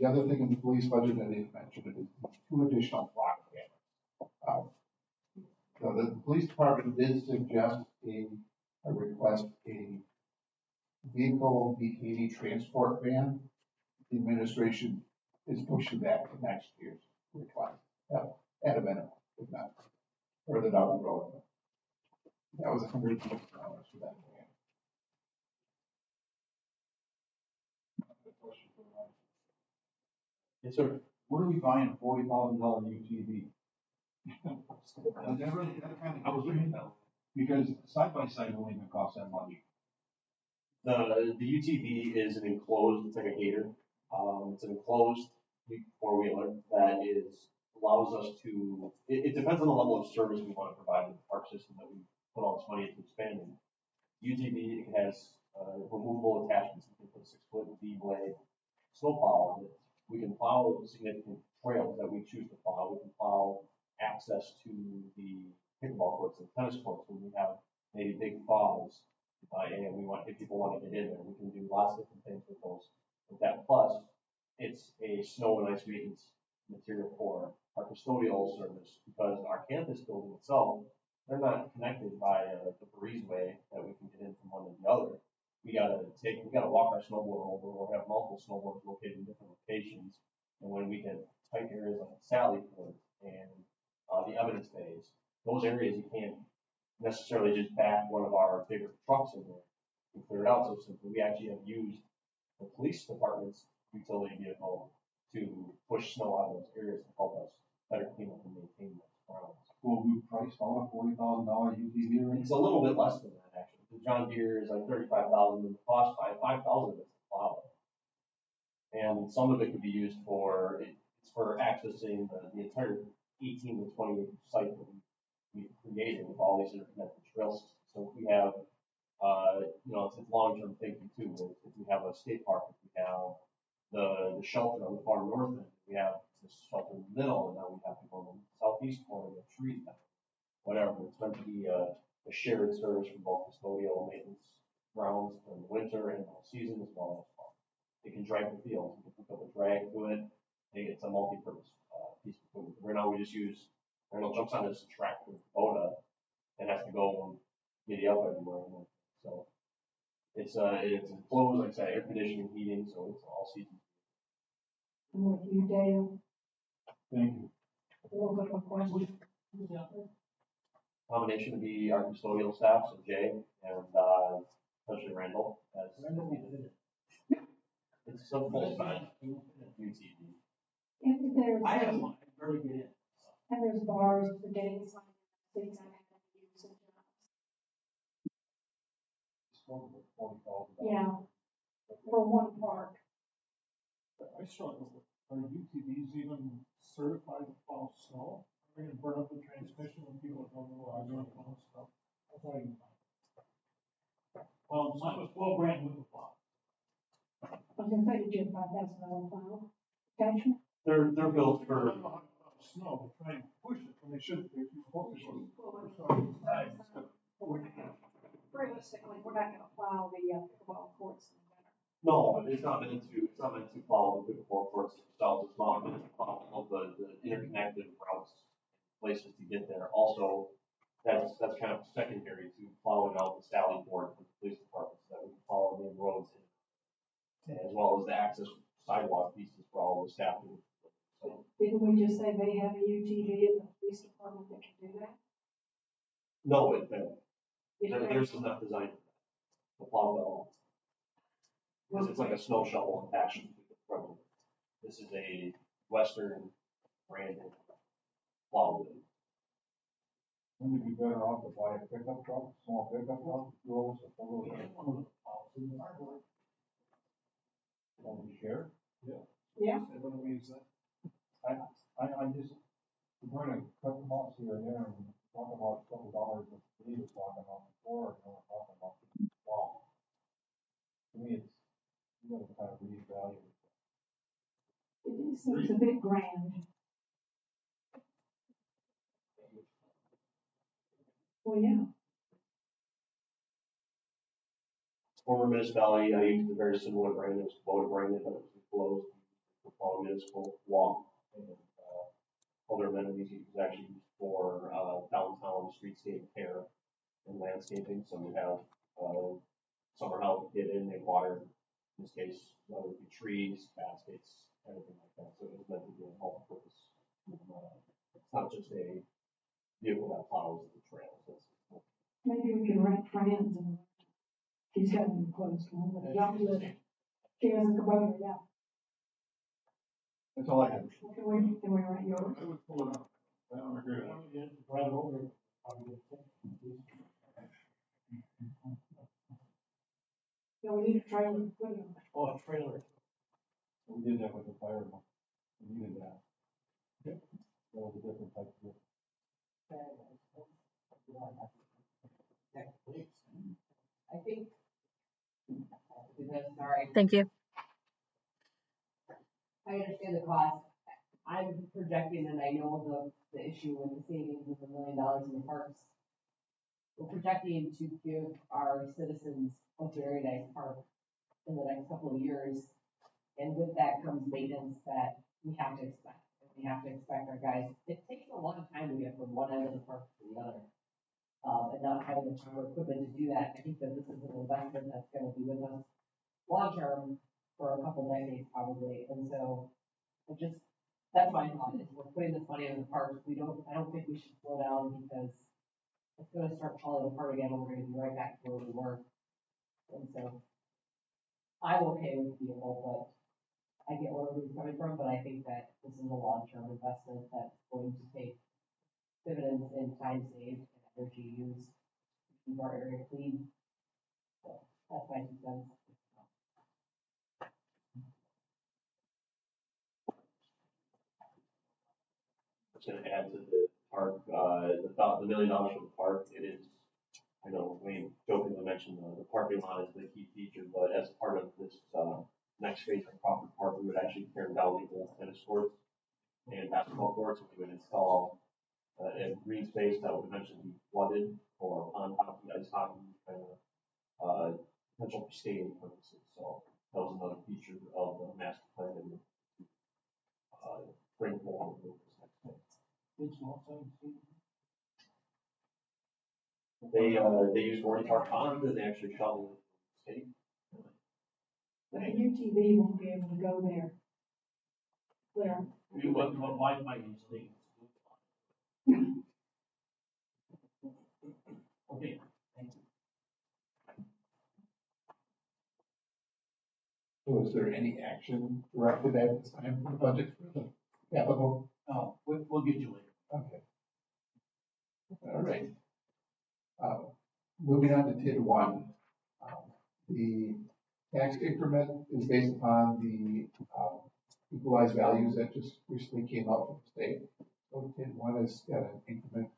The other thing in the police budget that they mentioned is 2 additional block cameras. So the police department did suggest a request a vehicle detainee transport van. The administration is pushing that to next year's request at a minimum, if not further down the road. That was $100,000 for that van. Yes, sir. Where are we buying a $40,000 UTV? I was looking at that, because side by side won't even cost that much. The UTV is an enclosed, it's like a gator. It's an enclosed four-wheeler that allows us to, it depends on the level of service we want to provide to the park system that we put all this money into expanding. UTV, it has removable attachments. We can put a 6-foot V-blade snowplow on it. We can plow significant trails that we choose to plow. We can plow access to the pickleball courts and tennis courts when we have maybe big thaws. And if people want to get in there, we can do lots of different things with those. With that, plus, it's a snow and ice maintenance material for our custodial service, because our campus building itself, they're not connected by the breezeway that we can get in from one to the other. We gotta walk our snowboard over, or have multiple snowboards located in different locations. And when we get tight areas like Sally Port and the evidence bays, those areas you can't necessarily just back one of our bigger trucks in there and clear it out so simply. We actually have used the police department's utility vehicle to push snow out of those areas to help us better clean up and maintain those grounds. Will we price all a $40,000 UTV range? It's a little bit less than that, actually. The John Deere is like 35,000, and the cost by 5,000 of it's a plow. And some of it could be used for, it's for accessing the entire 18 to 20 acre site that we've created with all these interconnected trail systems. So if we have, it's long-term thinking too. If we have a state park, if we have the shelter on the far north end, we have this shelter in the middle, and now we have to go in the southeast corner of the trees now. Whatever, it's meant to be a shared service for both custodial maintenance grounds in the winter and all season as well as fall. It can drag the field, you can hook up a drag to it, and it's a multi-purpose piece of equipment. Right now we just use, Randall jumps on this tractor Kubota and has to go and giddy up everywhere. So it's enclosed, like I said, air conditioning, heating, so it's all season. I'm with you, Dale. Thank you. A little bit of a question. Combination would be our custodial staff, so Jay and especially Randall. It's so full time UTV. And there's, I have one, I barely get in. and there's bars for getting some things I have to use and yeah, for one park. I struggle with, are UTVs even certified to plow snow? Are we gonna burn up the transmission when people don't know how to plow stuff? That's how you find it. Well, mine was 12 grand with the plow. I was gonna say, did you have $5,000 plow? Attachment? They're built for. I don't know how to plow snow, but try and push it when they shouldn't be. Realistically, we're not gonna plow the pickleball courts in the winter. No, it's not meant to plow the pickleball courts themselves. It's not meant to plow all the interconnected routes, places to get there. Also, that's kind of secondary to plowing out the Sally Port for the police departments that we plow main roads in, as well as the access sidewalk pieces for all the staff. So, Didn't we just say they have a UTV in the police department that can do that? no, there's enough design for that. The plow bell. Because it's like a snow shovel attached to the front of it. This is a Western branded plow wheel. Wouldn't it be better off to buy a pickup truck, small pickup truck, do all this, one of those plows in the hardware? Can we share? Yeah. Yeah. When we use that. I just, we're gonna cut them off here and there and talk about a couple dollars that Steve was talking about before, and we're talking about, wow. To me, it's, you gotta kind of reevaluate. It seems a bit grand. Well, yeah. Former municipality, I used a very similar brand. It was Kubota branded, but it was enclosed for plowing municipal walk and other amenities. It was actually used for downtown streetscape care and landscaping. So we have summer help get in and water. In this case, whether it be trees, baskets, anything like that. So it was meant to be a multi-purpose. It's not just a vehicle that plows the trails. Maybe we can rent friends and she's got an enclosed one, but she has a Kubota, yeah. That's all I have. Can we rent yours? I would pull it up. I don't agree with that. Drive it over. Yeah, we need a trailer to put it on. Oh, a trailer. We did that with the fire one. We needed that. That was a different type of. I think, sorry, Thank you. I understand the cost. I'm projecting, and I know the issue with the savings of $1 million in the parks. We're projecting to give our citizens a very nice park in the next couple of years. And with that comes maintenance that we have to expect. We have to expect our guys. It takes a long time to get from one end of the park to the other. And not having the proper equipment to do that, I think that this is an investment that's going to be with us long term for a couple decades probably. And so I just That's my thought, is we're putting this money in the parks, I don't think we should slow down because it's gonna start falling apart again, and we're gonna be right back to where we were. And so, I'm okay with the vehicle, but I get where everybody's coming from, but I think that this is a long-term investment that's going to take dividends in time saved and energy used to keep our area clean. So, that's my 2 cents. Just gonna add to the park, the $1 million for the park, it is, I know, we jokingly mentioned the parking lot is the key feature, but as part of this, next phase of Crawford Park, we would actually tear down the old tennis courts and basketball courts, and we would install, a green space that would eventually be flooded for pond hockey, ice hockey, kind of, potential for skating purposes, so that was another feature of the master plan and, bring forward with this next phase. It's also, They use Gordy Park Pond and they actually shovel skate. But a UTV won't be able to go there. Where? What Wi-Fi you think? Okay, thank you. So is there any action directed at this time for the budget for the capital? Oh, we'll get you later. Okay. All right. Moving on to TID 1. The tax increment is based upon the equalized values that just recently came out from the state. So TID 1 has got an increment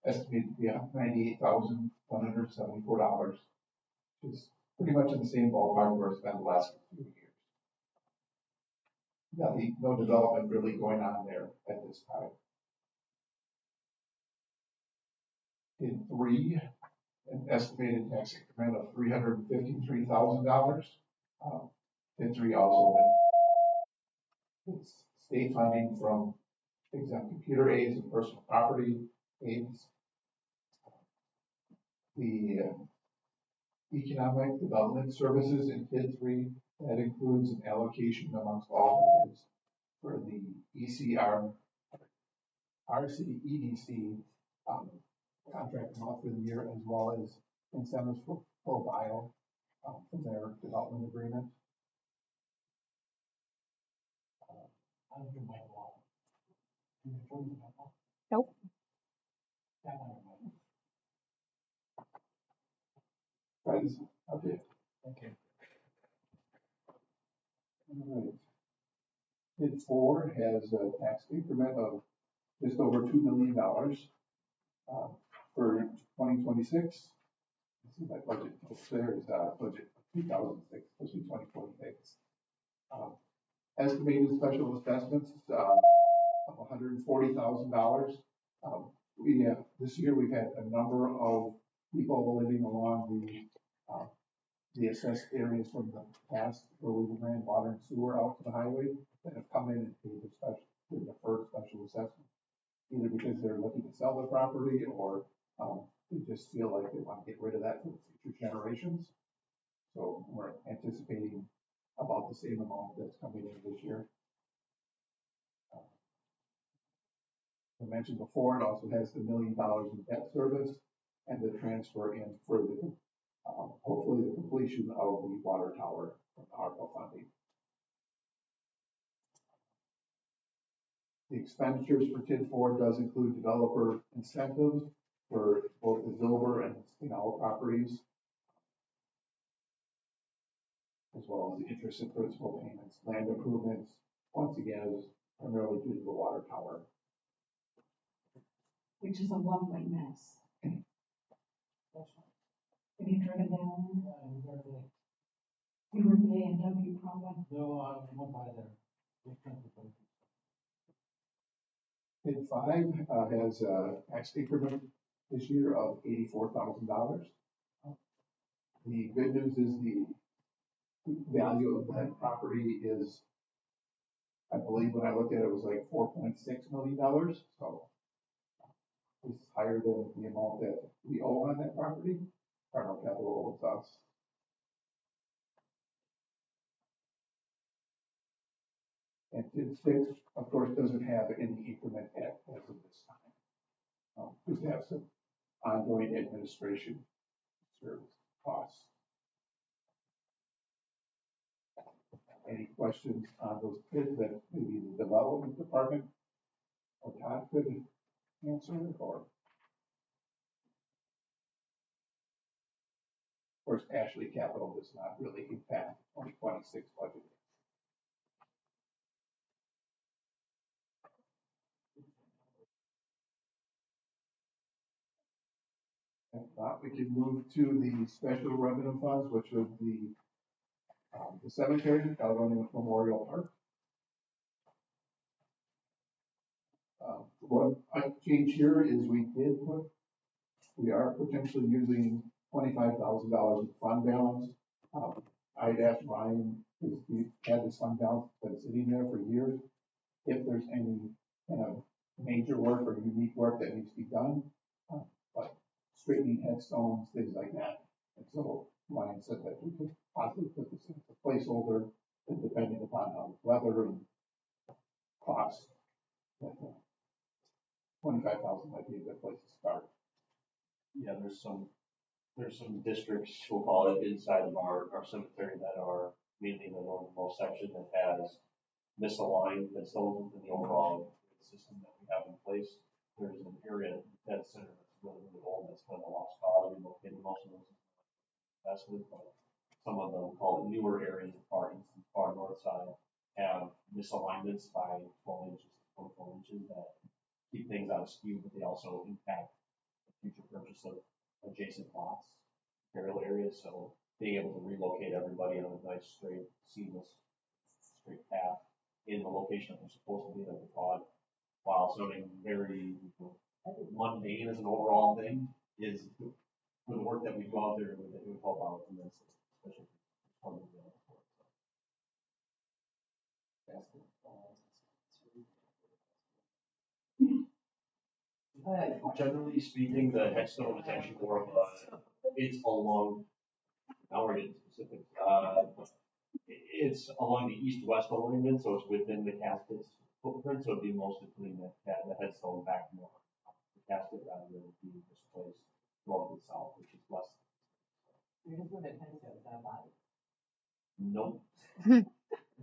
estimated to be $98,174, which is pretty much in the same ballpark where it's been the last few years. No development really going on there at this time. TID 3, an estimated tax increment of $353,000. TID 3 also it's state funding from exempt computer aids and personal property aids. The economic development services in TID 3, that includes an allocation amongst all the TIDs for the RCEDC contract amount for the year, as well as incentives for ProBio from their development agreement. I don't do my law. Do you turn the mic off? Nope. Yeah, I don't know. Right, okay. Okay. All right. TID 4 has a tax increment of just over $2 million for 2026. You see my budget there is budget of 2006, supposed to be 2026. Estimated special assessments of $140,000. This year we've had a number of people living along the assessed areas from the past where we ran water and sewer out to the highway that have come in and paid the deferred special assessment, either because they're looking to sell their property or they just feel like they want to get rid of that for future generations. So we're anticipating about the same amount that's coming in this year. I mentioned before, it also has the $1 million in debt service and the transfer in for the hopefully the completion of the water tower from the ARPA funding. The expenditures for TID 4 does include developer incentives for both the Zilber and Skinall properties, as well as the interest and principal payments. Land improvements, once again, is primarily due to the water tower. Which is a lovely mess. Have you driven down there? You were the A&W problem. No, I won't buy there. TID 5 has a tax increment this year of $84,000. The good news is the value of that property is, I believe when I looked at it, it was like $4.6 million. So it's higher than the amount that we owe on that property. Cardinal Capital owes us. And TID six, of course, doesn't have any increment as of this time. Just have some ongoing administration service costs. Any questions on those TIDs that maybe the development department or Todd could answer, or? Of course, Ashley Capital does not really impact 2026 budget. If not, we can move to the special revenue funds, which would be the cemetery, Caledonia Memorial Park. What I changed here is we are potentially using $25,000 in fund balance. I'd asked Ryan, because we had this fund balance been sitting there for years, if there's any kind of major work or unique work that needs to be done, like straightening headstones, things like that. And so Ryan said that we could possibly put this in as a placeholder, and depending upon how the weather and cost, that 25,000 might be a good place to start. Yeah, there's some districts, we'll call it, inside of our cemetery that are mainly in the northernmost section that has misaligned headstones within the overall system that we have in place. There's an area at center that's really, really old, that's kind of a lost cause. We located most of those investments, but some of them, called newer areas, the far east and far north side, have misalignments by 12 inches to 24 inches that keep things out of skew, but they also impact the future purchase of adjacent lots, burial areas. So being able to relocate everybody on a nice, straight, seamless, straight path in the location that they're supposed to be that we thought, while sounding very mundane as an overall thing, is for the work that we do out there, that we help out immensely, especially from the generally speaking, the headstone is actually more of a, it's along, now we're getting specific, it's along the east-west alignment, so it's within the casket's footprint, so it'd be mostly putting the headstone back more the casket rather than being displaced north and south, which is less. You're just moving headstones, not body. Nope.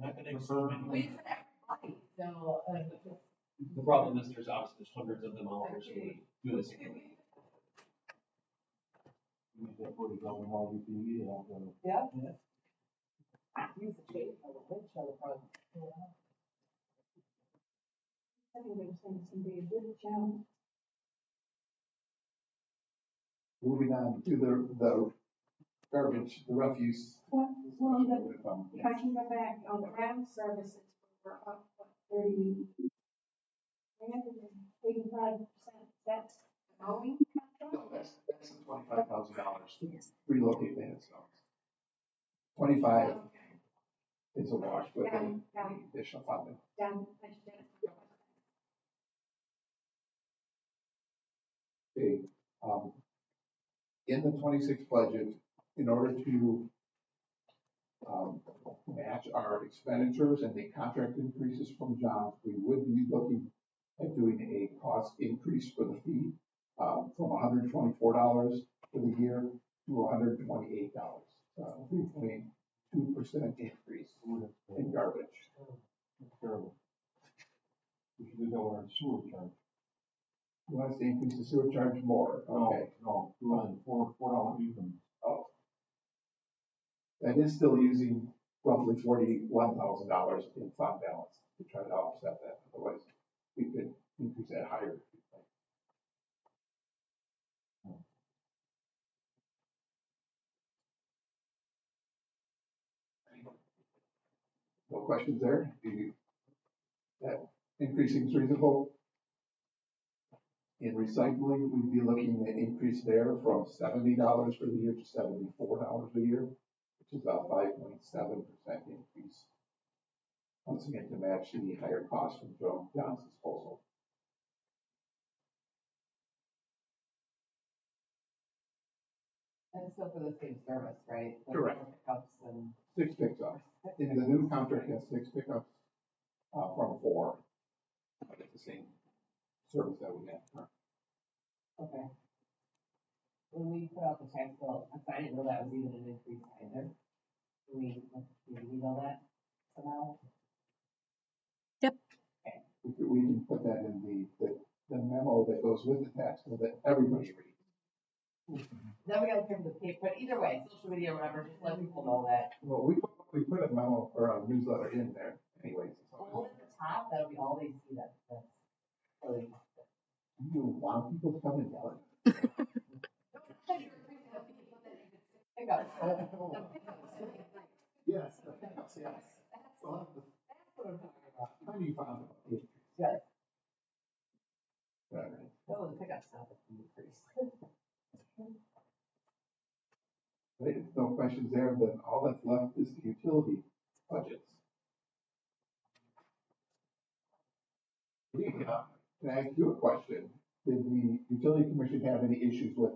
Not gonna confirm. Wait for everybody, so, The problem is there's obviously hundreds of them out there, so we do this. Yeah. Use the shade for the wind chill from. I think there's going to be a good challenge. Moving on to the garbage, the refuse. Well, if I can go back on the ground services, we're up, what, 85%, that's mowing contract? No, that's the $25,000 to relocate the headstones. 25 is a wash with the additional funding. Down, Okay, in the 26 budget, in order to match our expenditures and the contract increases from Johns, we would be looking at doing a cost increase for the fee from $124 for the year to $128. 3.2% increase in garbage. Terrible. We should do that with our sewer charge. You want us to increase the sewer charge more? Okay. No, $4 even. Oh. That is still using roughly $41,000 in fund balance to try to offset that. Otherwise, we could increase that higher. No questions there? That increasing is reasonable. In recycling, we'd be looking at increase there from $70 for the year to $74 a year, which is about 5.7% increase. Once again, to match the higher cost from John's disposal. And still for the same service, right? Like Correct. Pickups and. 6 pickups. In the new contract has 6 pickups. from 4. But it's the same service that we have currently. Okay. When we put out the tax bill, I didn't know that was even an increase either. Do we know that somehow? We can put that in the memo that goes with the tax bill that everybody reads. Then we gotta give the paper, but either way, social media or whatever, just let people know that. Well, we put a memo or a newsletter in there anyways. Hold at the top, that'll be all they see, that's really. You want people to come and yell at Yes, yes. That's what I'm talking about. How do you find it? Yes. Right. No, the pickup stuff is increased. Right, if no questions there, then all that's left is the utility budgets. Can I ask you a question? Did the utility commission have any issues with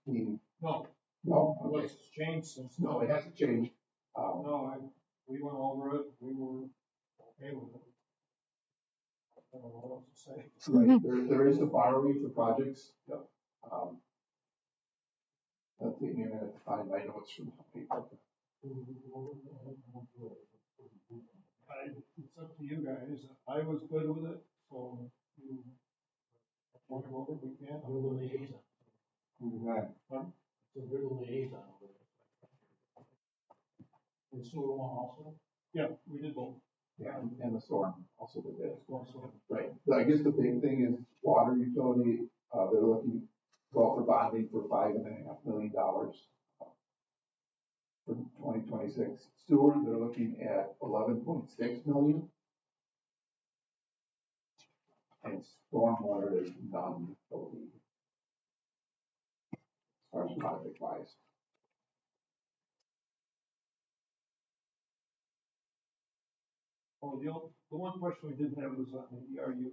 the? No. No? Okay. What's changed since? No, it hasn't changed. No, we went over it, we were okay with it. I don't know what else to say. Right, there is the borrowing for projects. Yep. Let's see, I'm gonna have to find my notes from the paper. It's up to you guys. I was good with it, so you want to go over it, we can. We're the liaison. Right. Pardon? So we're the liaison over it. And sewer one also? Yeah, we did both. Yeah, and the storm also did this. Also. Right, so I guess the big thing is water utility, they're looking, well, for bonding for $5.5 million for 2026. Sewer, they're looking at 11.6 million. And stormwater is none, I believe, as far as project wise. Oh, the one question we did have was on the ERU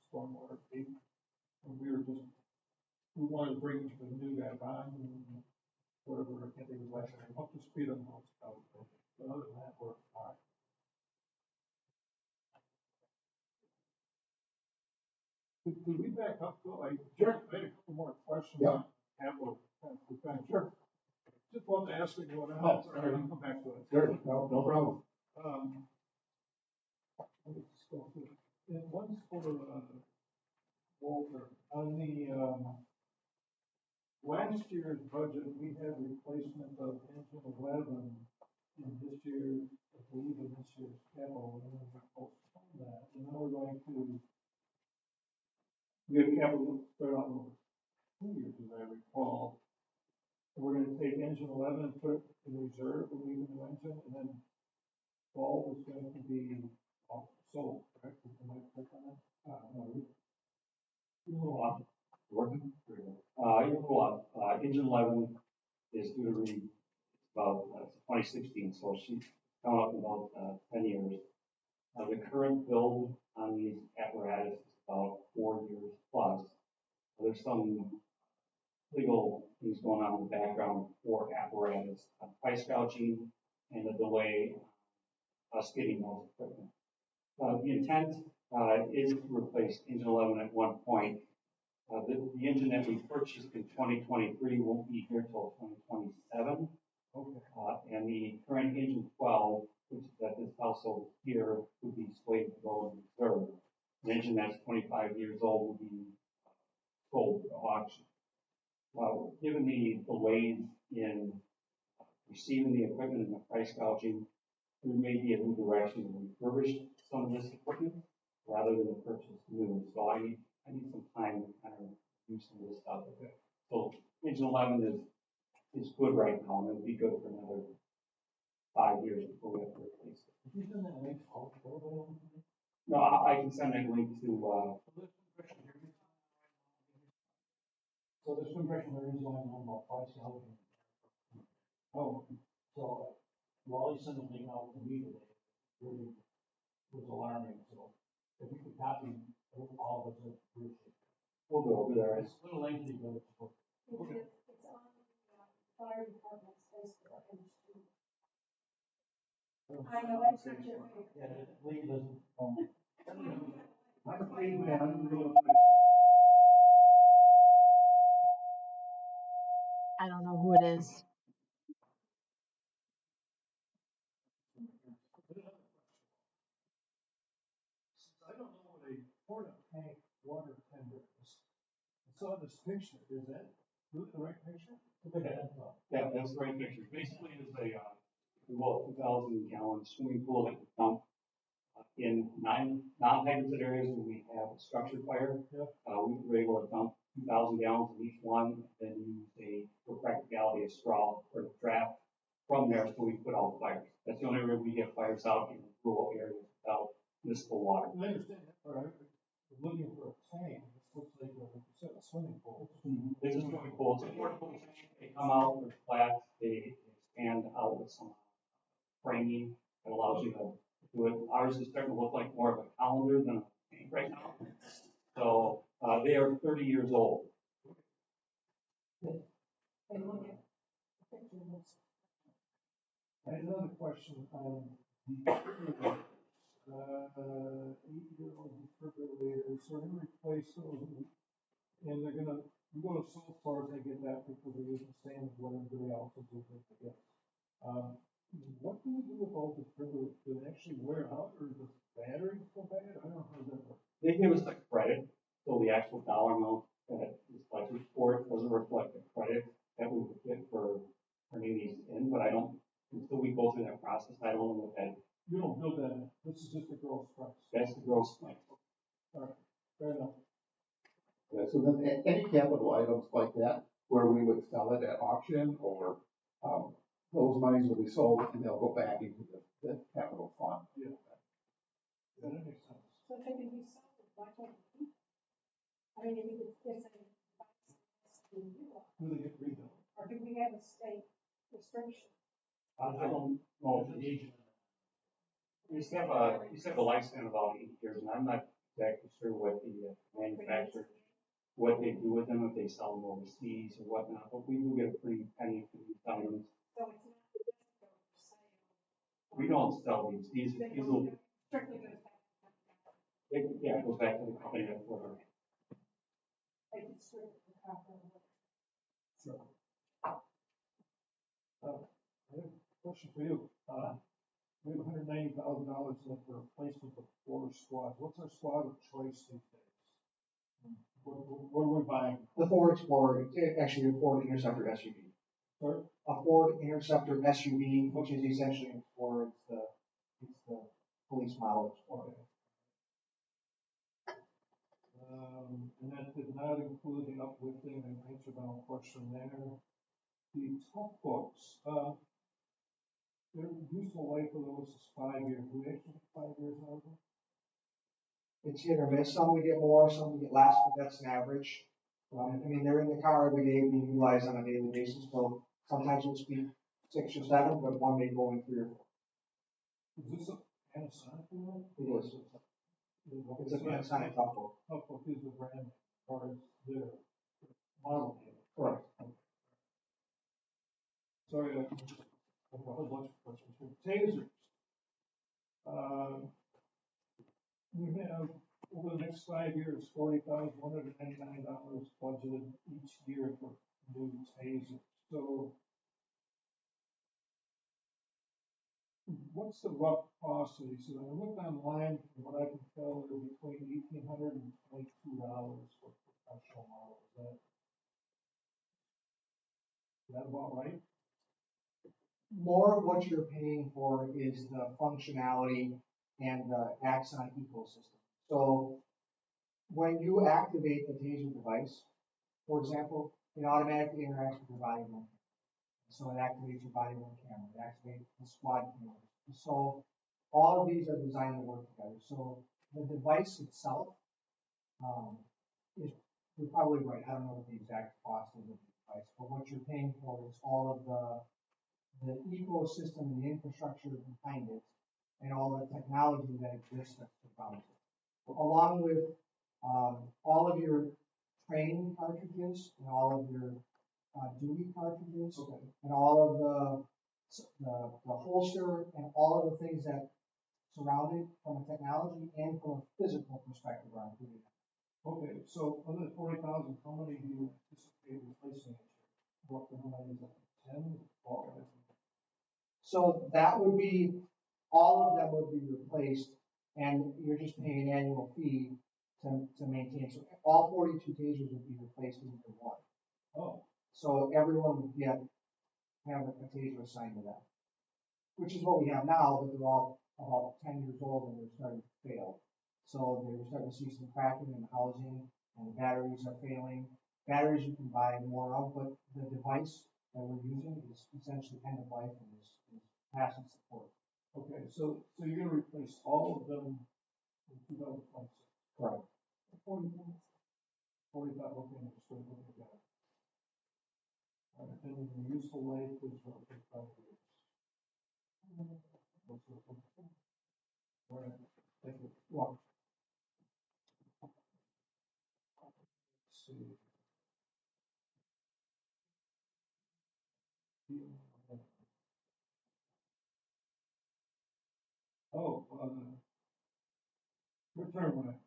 stormwater fee. And we wanted to bring the new guy on and whatever, I can't think of the last name, up to speed on how it's out. But other than that, we're fine. Could we back up though? I had a couple more questions. Yeah. Capital expenditure. Just wanted to ask you what else, or I'll come back to it. Sure, no problem. Let me just go through it. And one's for, Walter, on the, last year's budget, we had replacement of engine 11 in this year, I believe in this year's capital, and then we postponed that, and now we're going to, we have capital spread out over 2 years, as I recall. And we're gonna take engine 11 and put it in reserve, and leave the new engine, and then all is going to be sold, correct? Am I correct on that? No, You're a little off. Working? You're a little off. Engine 11 is due to read about 2016, so she's coming up in about 10 years. The current build on these apparatus is about 4 years plus. There's some legal things going on in the background for apparatus, price gouging, and the delay us getting those equipment. The intent is to replace engine 11 at one point. The engine that we purchased in 2023 won't be here till 2027. Okay. And the current engine 12, which is at this household here, would be slated to go in reserve. An engine that's 25 years old would be sold at auction. Given the delays in receiving the equipment and the price gouging, there may be a new direction to refurbish some of this equipment rather than to purchase new. So I need some time to kind of do some of this stuff. Okay. So engine 11 is good right now, and it'll be good for another 5 years before we have to replace it. If you send that link, I'll forward it. No, I can send that link to. So this impression there is going on about price gouging. Oh, so Wally sent a link out to me today. Really was alarming. So if you could copy all of us, appreciate it. We'll go over there. It's a little lengthy, but it's It's on the fire department's Facebook page too. I know that's not your favorite. Yeah, Lee doesn't. I'm a Lee man, I don't know who it is. Since I don't know what a porta tank water tender is, I saw this picture, is that really the right picture? Yeah, that's the right picture. Basically, it's a 2,000 gallon swimming pool that we dump in 9 non-hydrated areas where we have a structured fire. We were able to dump 2,000 gallons in each one, then use for practicality, a straw or a draft from there, so we put out fires. That's the only way we get fires out in rural areas without municipal water. I understand that, but I was looking for a tank, this looks like a swimming pool. This is swimming pool, it's a porta pool. They come out, they're flat, they expand out with some framing that allows you to do it. Ours is starting to look like more of a calendar than a tank right now. So, they are 30 years old. They look at the picture looks. I had another question on the 8-year-old defibrillators, so we're gonna replace those, and they're gonna, we go so far as they get that because they use the same as what everybody else is using to get. What do we do with all defibrillators? Do they actually wear out, or does the battery go bad? I don't know how that works. They give us the credit, so the actual dollar amount that is budgeted for it doesn't reflect the credit that we would get for turning these in, but I don't, until we go through that process, I don't know what that. You don't build that in, this is just the gross price. That's the gross price. All right, fair enough. Yeah, so then any capital items like that, where we would sell it at auction, or, those monies will be sold and they'll go back into the capital fund. Yeah. Yeah, that makes sense. So if they can be sold, why can't we keep them? I mean, if it's, do Do they get rebuilt? or do we have a state restriction? I don't know if the agent. You just have a lifespan of about 8 years, and I'm not exactly sure what the manufacturer, what they do with them, if they sell them overseas or whatnot, but we do get a pretty penny for these items. So it's not, it doesn't go for sale. We don't sell these will, Strictly goes back to the company. yeah, it goes back to the company that put it. They can strictly cover it. Sure. I have a question for you. We have $190,000 left for replacement of 4 squads. What's our squad of choice these days? What are we buying? The Ford Explorer, it's actually a Ford Interceptor SUV. Sorry? A Ford Interceptor SUV, which is essentially an Explorer, it's the police model Explorer. And that did not include the uplifting and answer my own question there. The tough books, their useful life of those is 5 years. Do they actually get 5 years out of them? It's hit or miss. Some we get more, some we get less, but that's an average. I mean, they're in the car every day, being utilized on a daily basis, so sometimes we'll speak 6 or 7, but one may go in 3 or 4. Is this a Panasonic one? It is. It's a Panasonic tough book. Tough book is the brand, or is their model name? Correct. Sorry, I have a whole bunch of questions here. Tasers. We have, over the next 5 years, $40,199 budgeted each year for new tasers. So, what's the rough cost of these? So I looked online, from what I can tell, they're between $1,800 and $22 for professional models. Is that about right? More of what you're paying for is the functionality and the Axon ecosystem. So when you activate the TASER device, for example, it automatically interacts with your body worn camera. So it activates your body worn camera. It activates the squad camera. So all of these are designed to work together. So the device itself is, you're probably right. I don't know what the exact cost is of the device, but what you're paying for is all of the ecosystem and the infrastructure behind it, and all the technology that exists around it, along with all of your training cartridges and all of your duty cartridges, and all of the the holster and all of the things that surround it from a technology and from a physical perspective are included. Okay, so of the 40,000, how many do you anticipate replacing each year? What the money is, 10, 12? So that would be, all of them would be replaced, and you're just paying an annual fee to maintain. So all 42 tasers would be replaced in year one. Oh, So everyone would have a taser assigned to them, which is what we have now, but they're all about 10 years old and they're starting to fail. So they're starting to see some cracking in the housing, and the batteries are failing. Batteries you can buy more of, but the device that we're using is essentially end of life and is passing support. okay, so you're gonna replace all of them in 2026? Correct. 40,000. 45, okay, understood, okay, got it. All right, then the useful life is roughly 5 years. All right, thank you. Well, Let's see. Oh, your turn, Ryan.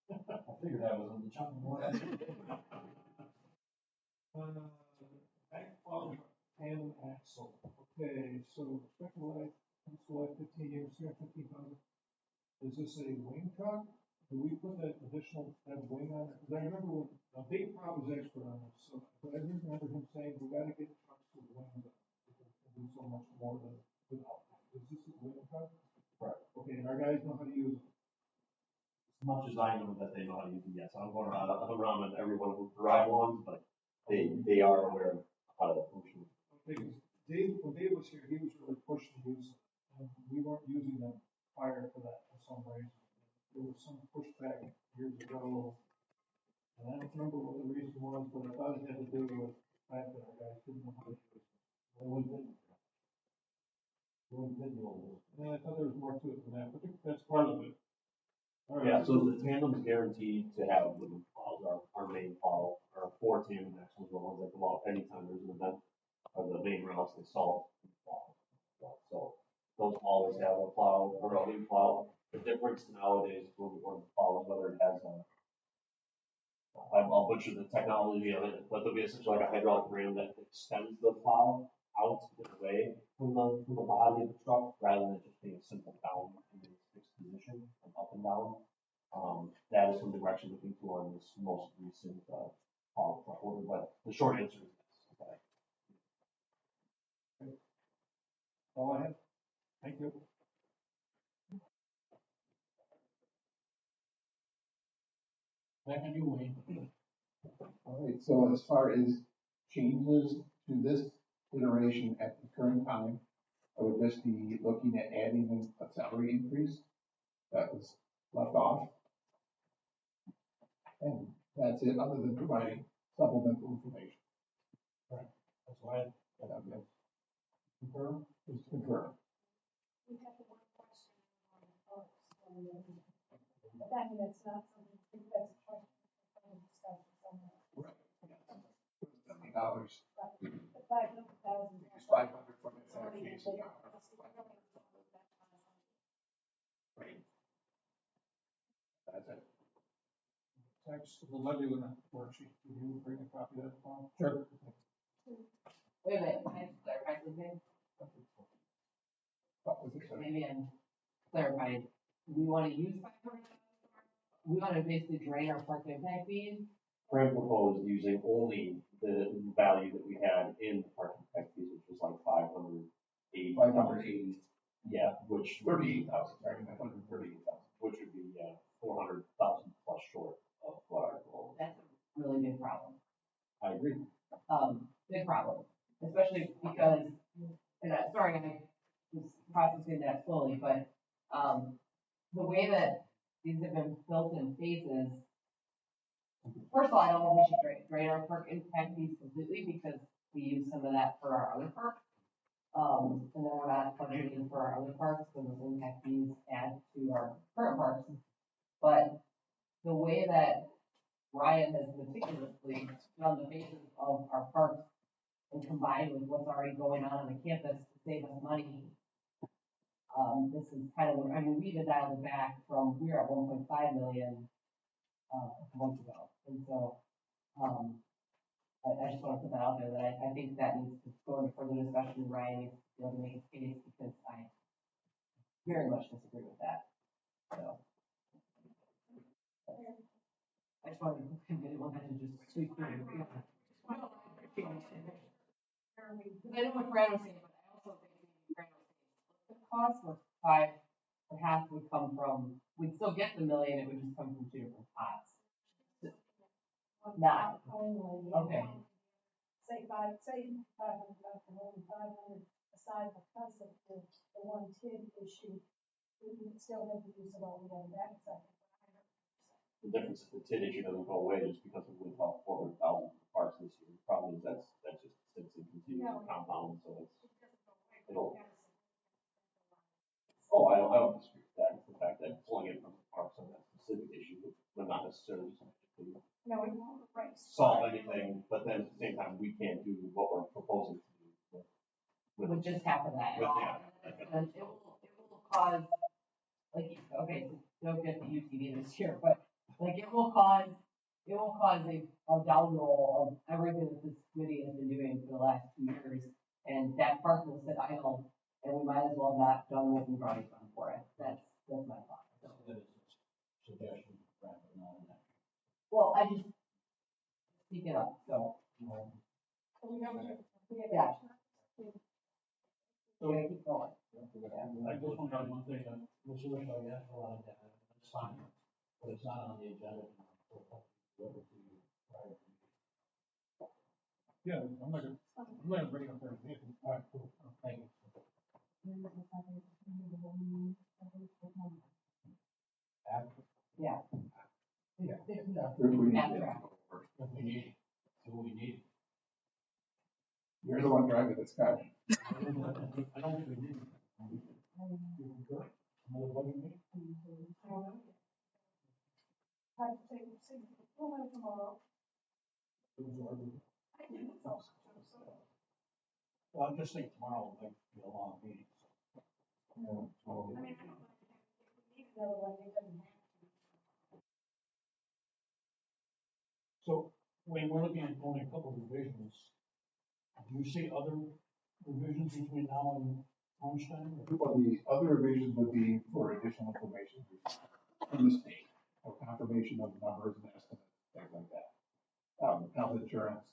I figured that was on the chopping block. Backflip tandem axle. Okay, so expected life, useful life 15 years, 15,000. Is this a wing truck? Do we put that additional wing on it? Because I remember when, Dave Proud was expert on this, so but I remember him saying, we gotta get trucks with wings on it. Because it can do so much more than without. Is this a wing truck? Right. Okay, and our guys know how to use it. As much as I know that they know how to use them, yes, I'm going around and everyone who drive one, but they are aware of how to function. Because Dave, when Dave was here, he was really pushing to use it, and we weren't using them prior to that for some reason. There was some pushback years ago, and I don't remember what the reason was, but I thought it had to do with the fact that our guys didn't know how to use it. Yeah, I thought there was more to it than that, but that's part of it. All right. Yeah, so the tandem's guaranteed to have wooden plows, our main plow, our 4 tandem axles, the ones that go off anytime there's an event, are the main routes they salt. So those always have a plow or a wing plow. The difference nowadays when the plow is whether it has I'll butcher the technology of it, but there'll be essentially like a hydraulic ram that extends the plow out and away from the body of the truck rather than just being a simple down in its fixed position from up and down. That is something we're actually looking to on this most recent plow truck order, but the short answer is yes. Okay. All I have. Thank you. Back on you, Wayne. All right, so as far as changes to this iteration at the current time, I would just be looking at adding a salary increase that was left off. And that's it, other than providing supplemental information. Right, that's why Yes. Confirm? Just confirm. We have one question on the parks, but that means it's not something, I think that's a question for the discussion somewhere. Right. $70. The 500,000. Use 500 from its Already allocation. there. Right. That's it. text of the levy limit worksheet. Can you bring a copy of that file? Sure. Wait a minute, can I clarify something? Maybe I'm clarifying. We want to use 500,000? We want to basically drain our park impact fees? Frank proposed using only the value that we had in the parking impact fees, which was like 580. Yeah, which 38,000, sorry, 538,000, which would be 400,000 plus short of what our goal. That's a really big problem. I agree. Big problem, especially because, and I'm sorry, I was processing that slowly, but, the way that these have been built in phases, first of all, I don't think we should drain our park impact fees completely because we use some of that for our other parks. And then we're not budgeting for our other parks, so those impact fees add to our current parks. But the way that Ryan has meticulously done the phases of our parks and combined with what's already going on the campus, save us money. This is kind of, I mean, we even dialed it back from, we were at 1.5 million, a couple months ago. And so, I just want to put that out there, that I think that needs to go into further discussion. Ryan needs to be able to make his case, because I very much disagree with that. So. I just wanted to just sweep through. Because I know what Brad was saying, but I also think Brad was saying the cost was or half would come from, we'd still get the million, it would just come from two different pots. Not, okay. Say 500, only 500 aside because of the one TID issue, we would still have the use of all the other back second. The difference is the TID issue doesn't go away just because we withheld 400,000 parks this year. The problem is that's just sits and continues to compound, so it'll. Oh, I don't disagree with that. It's the fact that pulling it from the parks on that specific issue would not necessarily No, it won't, right. solve anything, but then at the same time, we can't do what we're proposing to do. With just half of that. And it will cause, like, okay, so don't get the UTV this year, but like it will cause a down roll of everything that this committee has been doing for the last 2 years, and that park will sit idle, and we might as well not done what we brought it on for it. That's my thought. Suggestion, right, but not an action. Well, I just speak it up, so. Yeah. So, Yeah, keep going. I just want to add one thing, Mr. Wishaw, you asked a lot of that, that's fine, but it's not on the agenda. Yeah, I'm not gonna bring it up there. All right, cool, thank you. Yeah. Yeah. If we need, see what we need. You're the one driving this car. I don't think we need. You concur? Another budget meeting? Tomorrow. Well, I'm just thinking tomorrow might be a long meeting. So when we're looking at only a couple of revisions, do you see other revisions between now and lunchtime? Well, the other revisions would be for additional information from the state, or confirmation of numbers and estimates, things like that. Health insurance,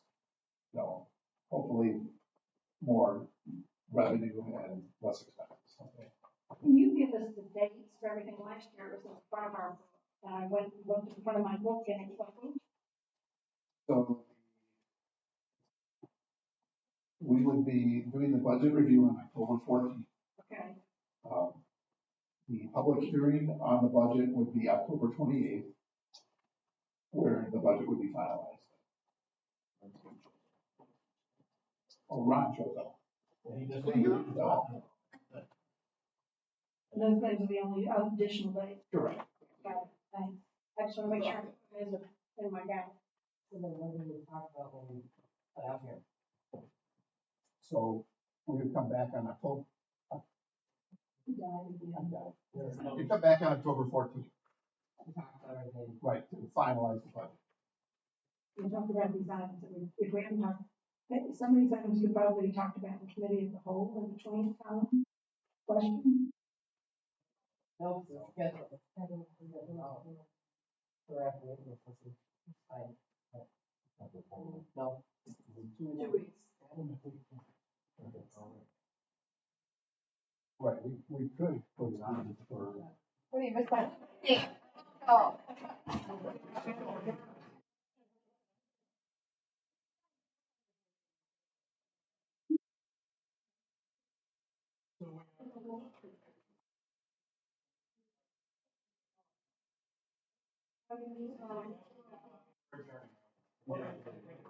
so hopefully more revenue and less expenses. Okay. Can you give us the dates for everything last year? It was in front of our book, and I went in front of my book, and it was like, So we would be doing the budget review on October 14th. okay, The public hearing on the budget would be October 28th, where the budget would be finalized. Oh, Ron shows up. Yeah, he just. and those days are the only additional days. Correct. Got it, thanks. I just want to make sure it is in my guide. So then what do we talk about when we put out here? So we would come back on October. We come back on October 14th, We talked about everything. right, to finalize the budget. We talked about these items, and if we haven't talked, some of these items could probably be talked about in committee as a whole in between time. Question? No, so schedule for everything. It's fine. No. 2 weeks. Right, we could put it on for. What do you miss that? Oh. Okay.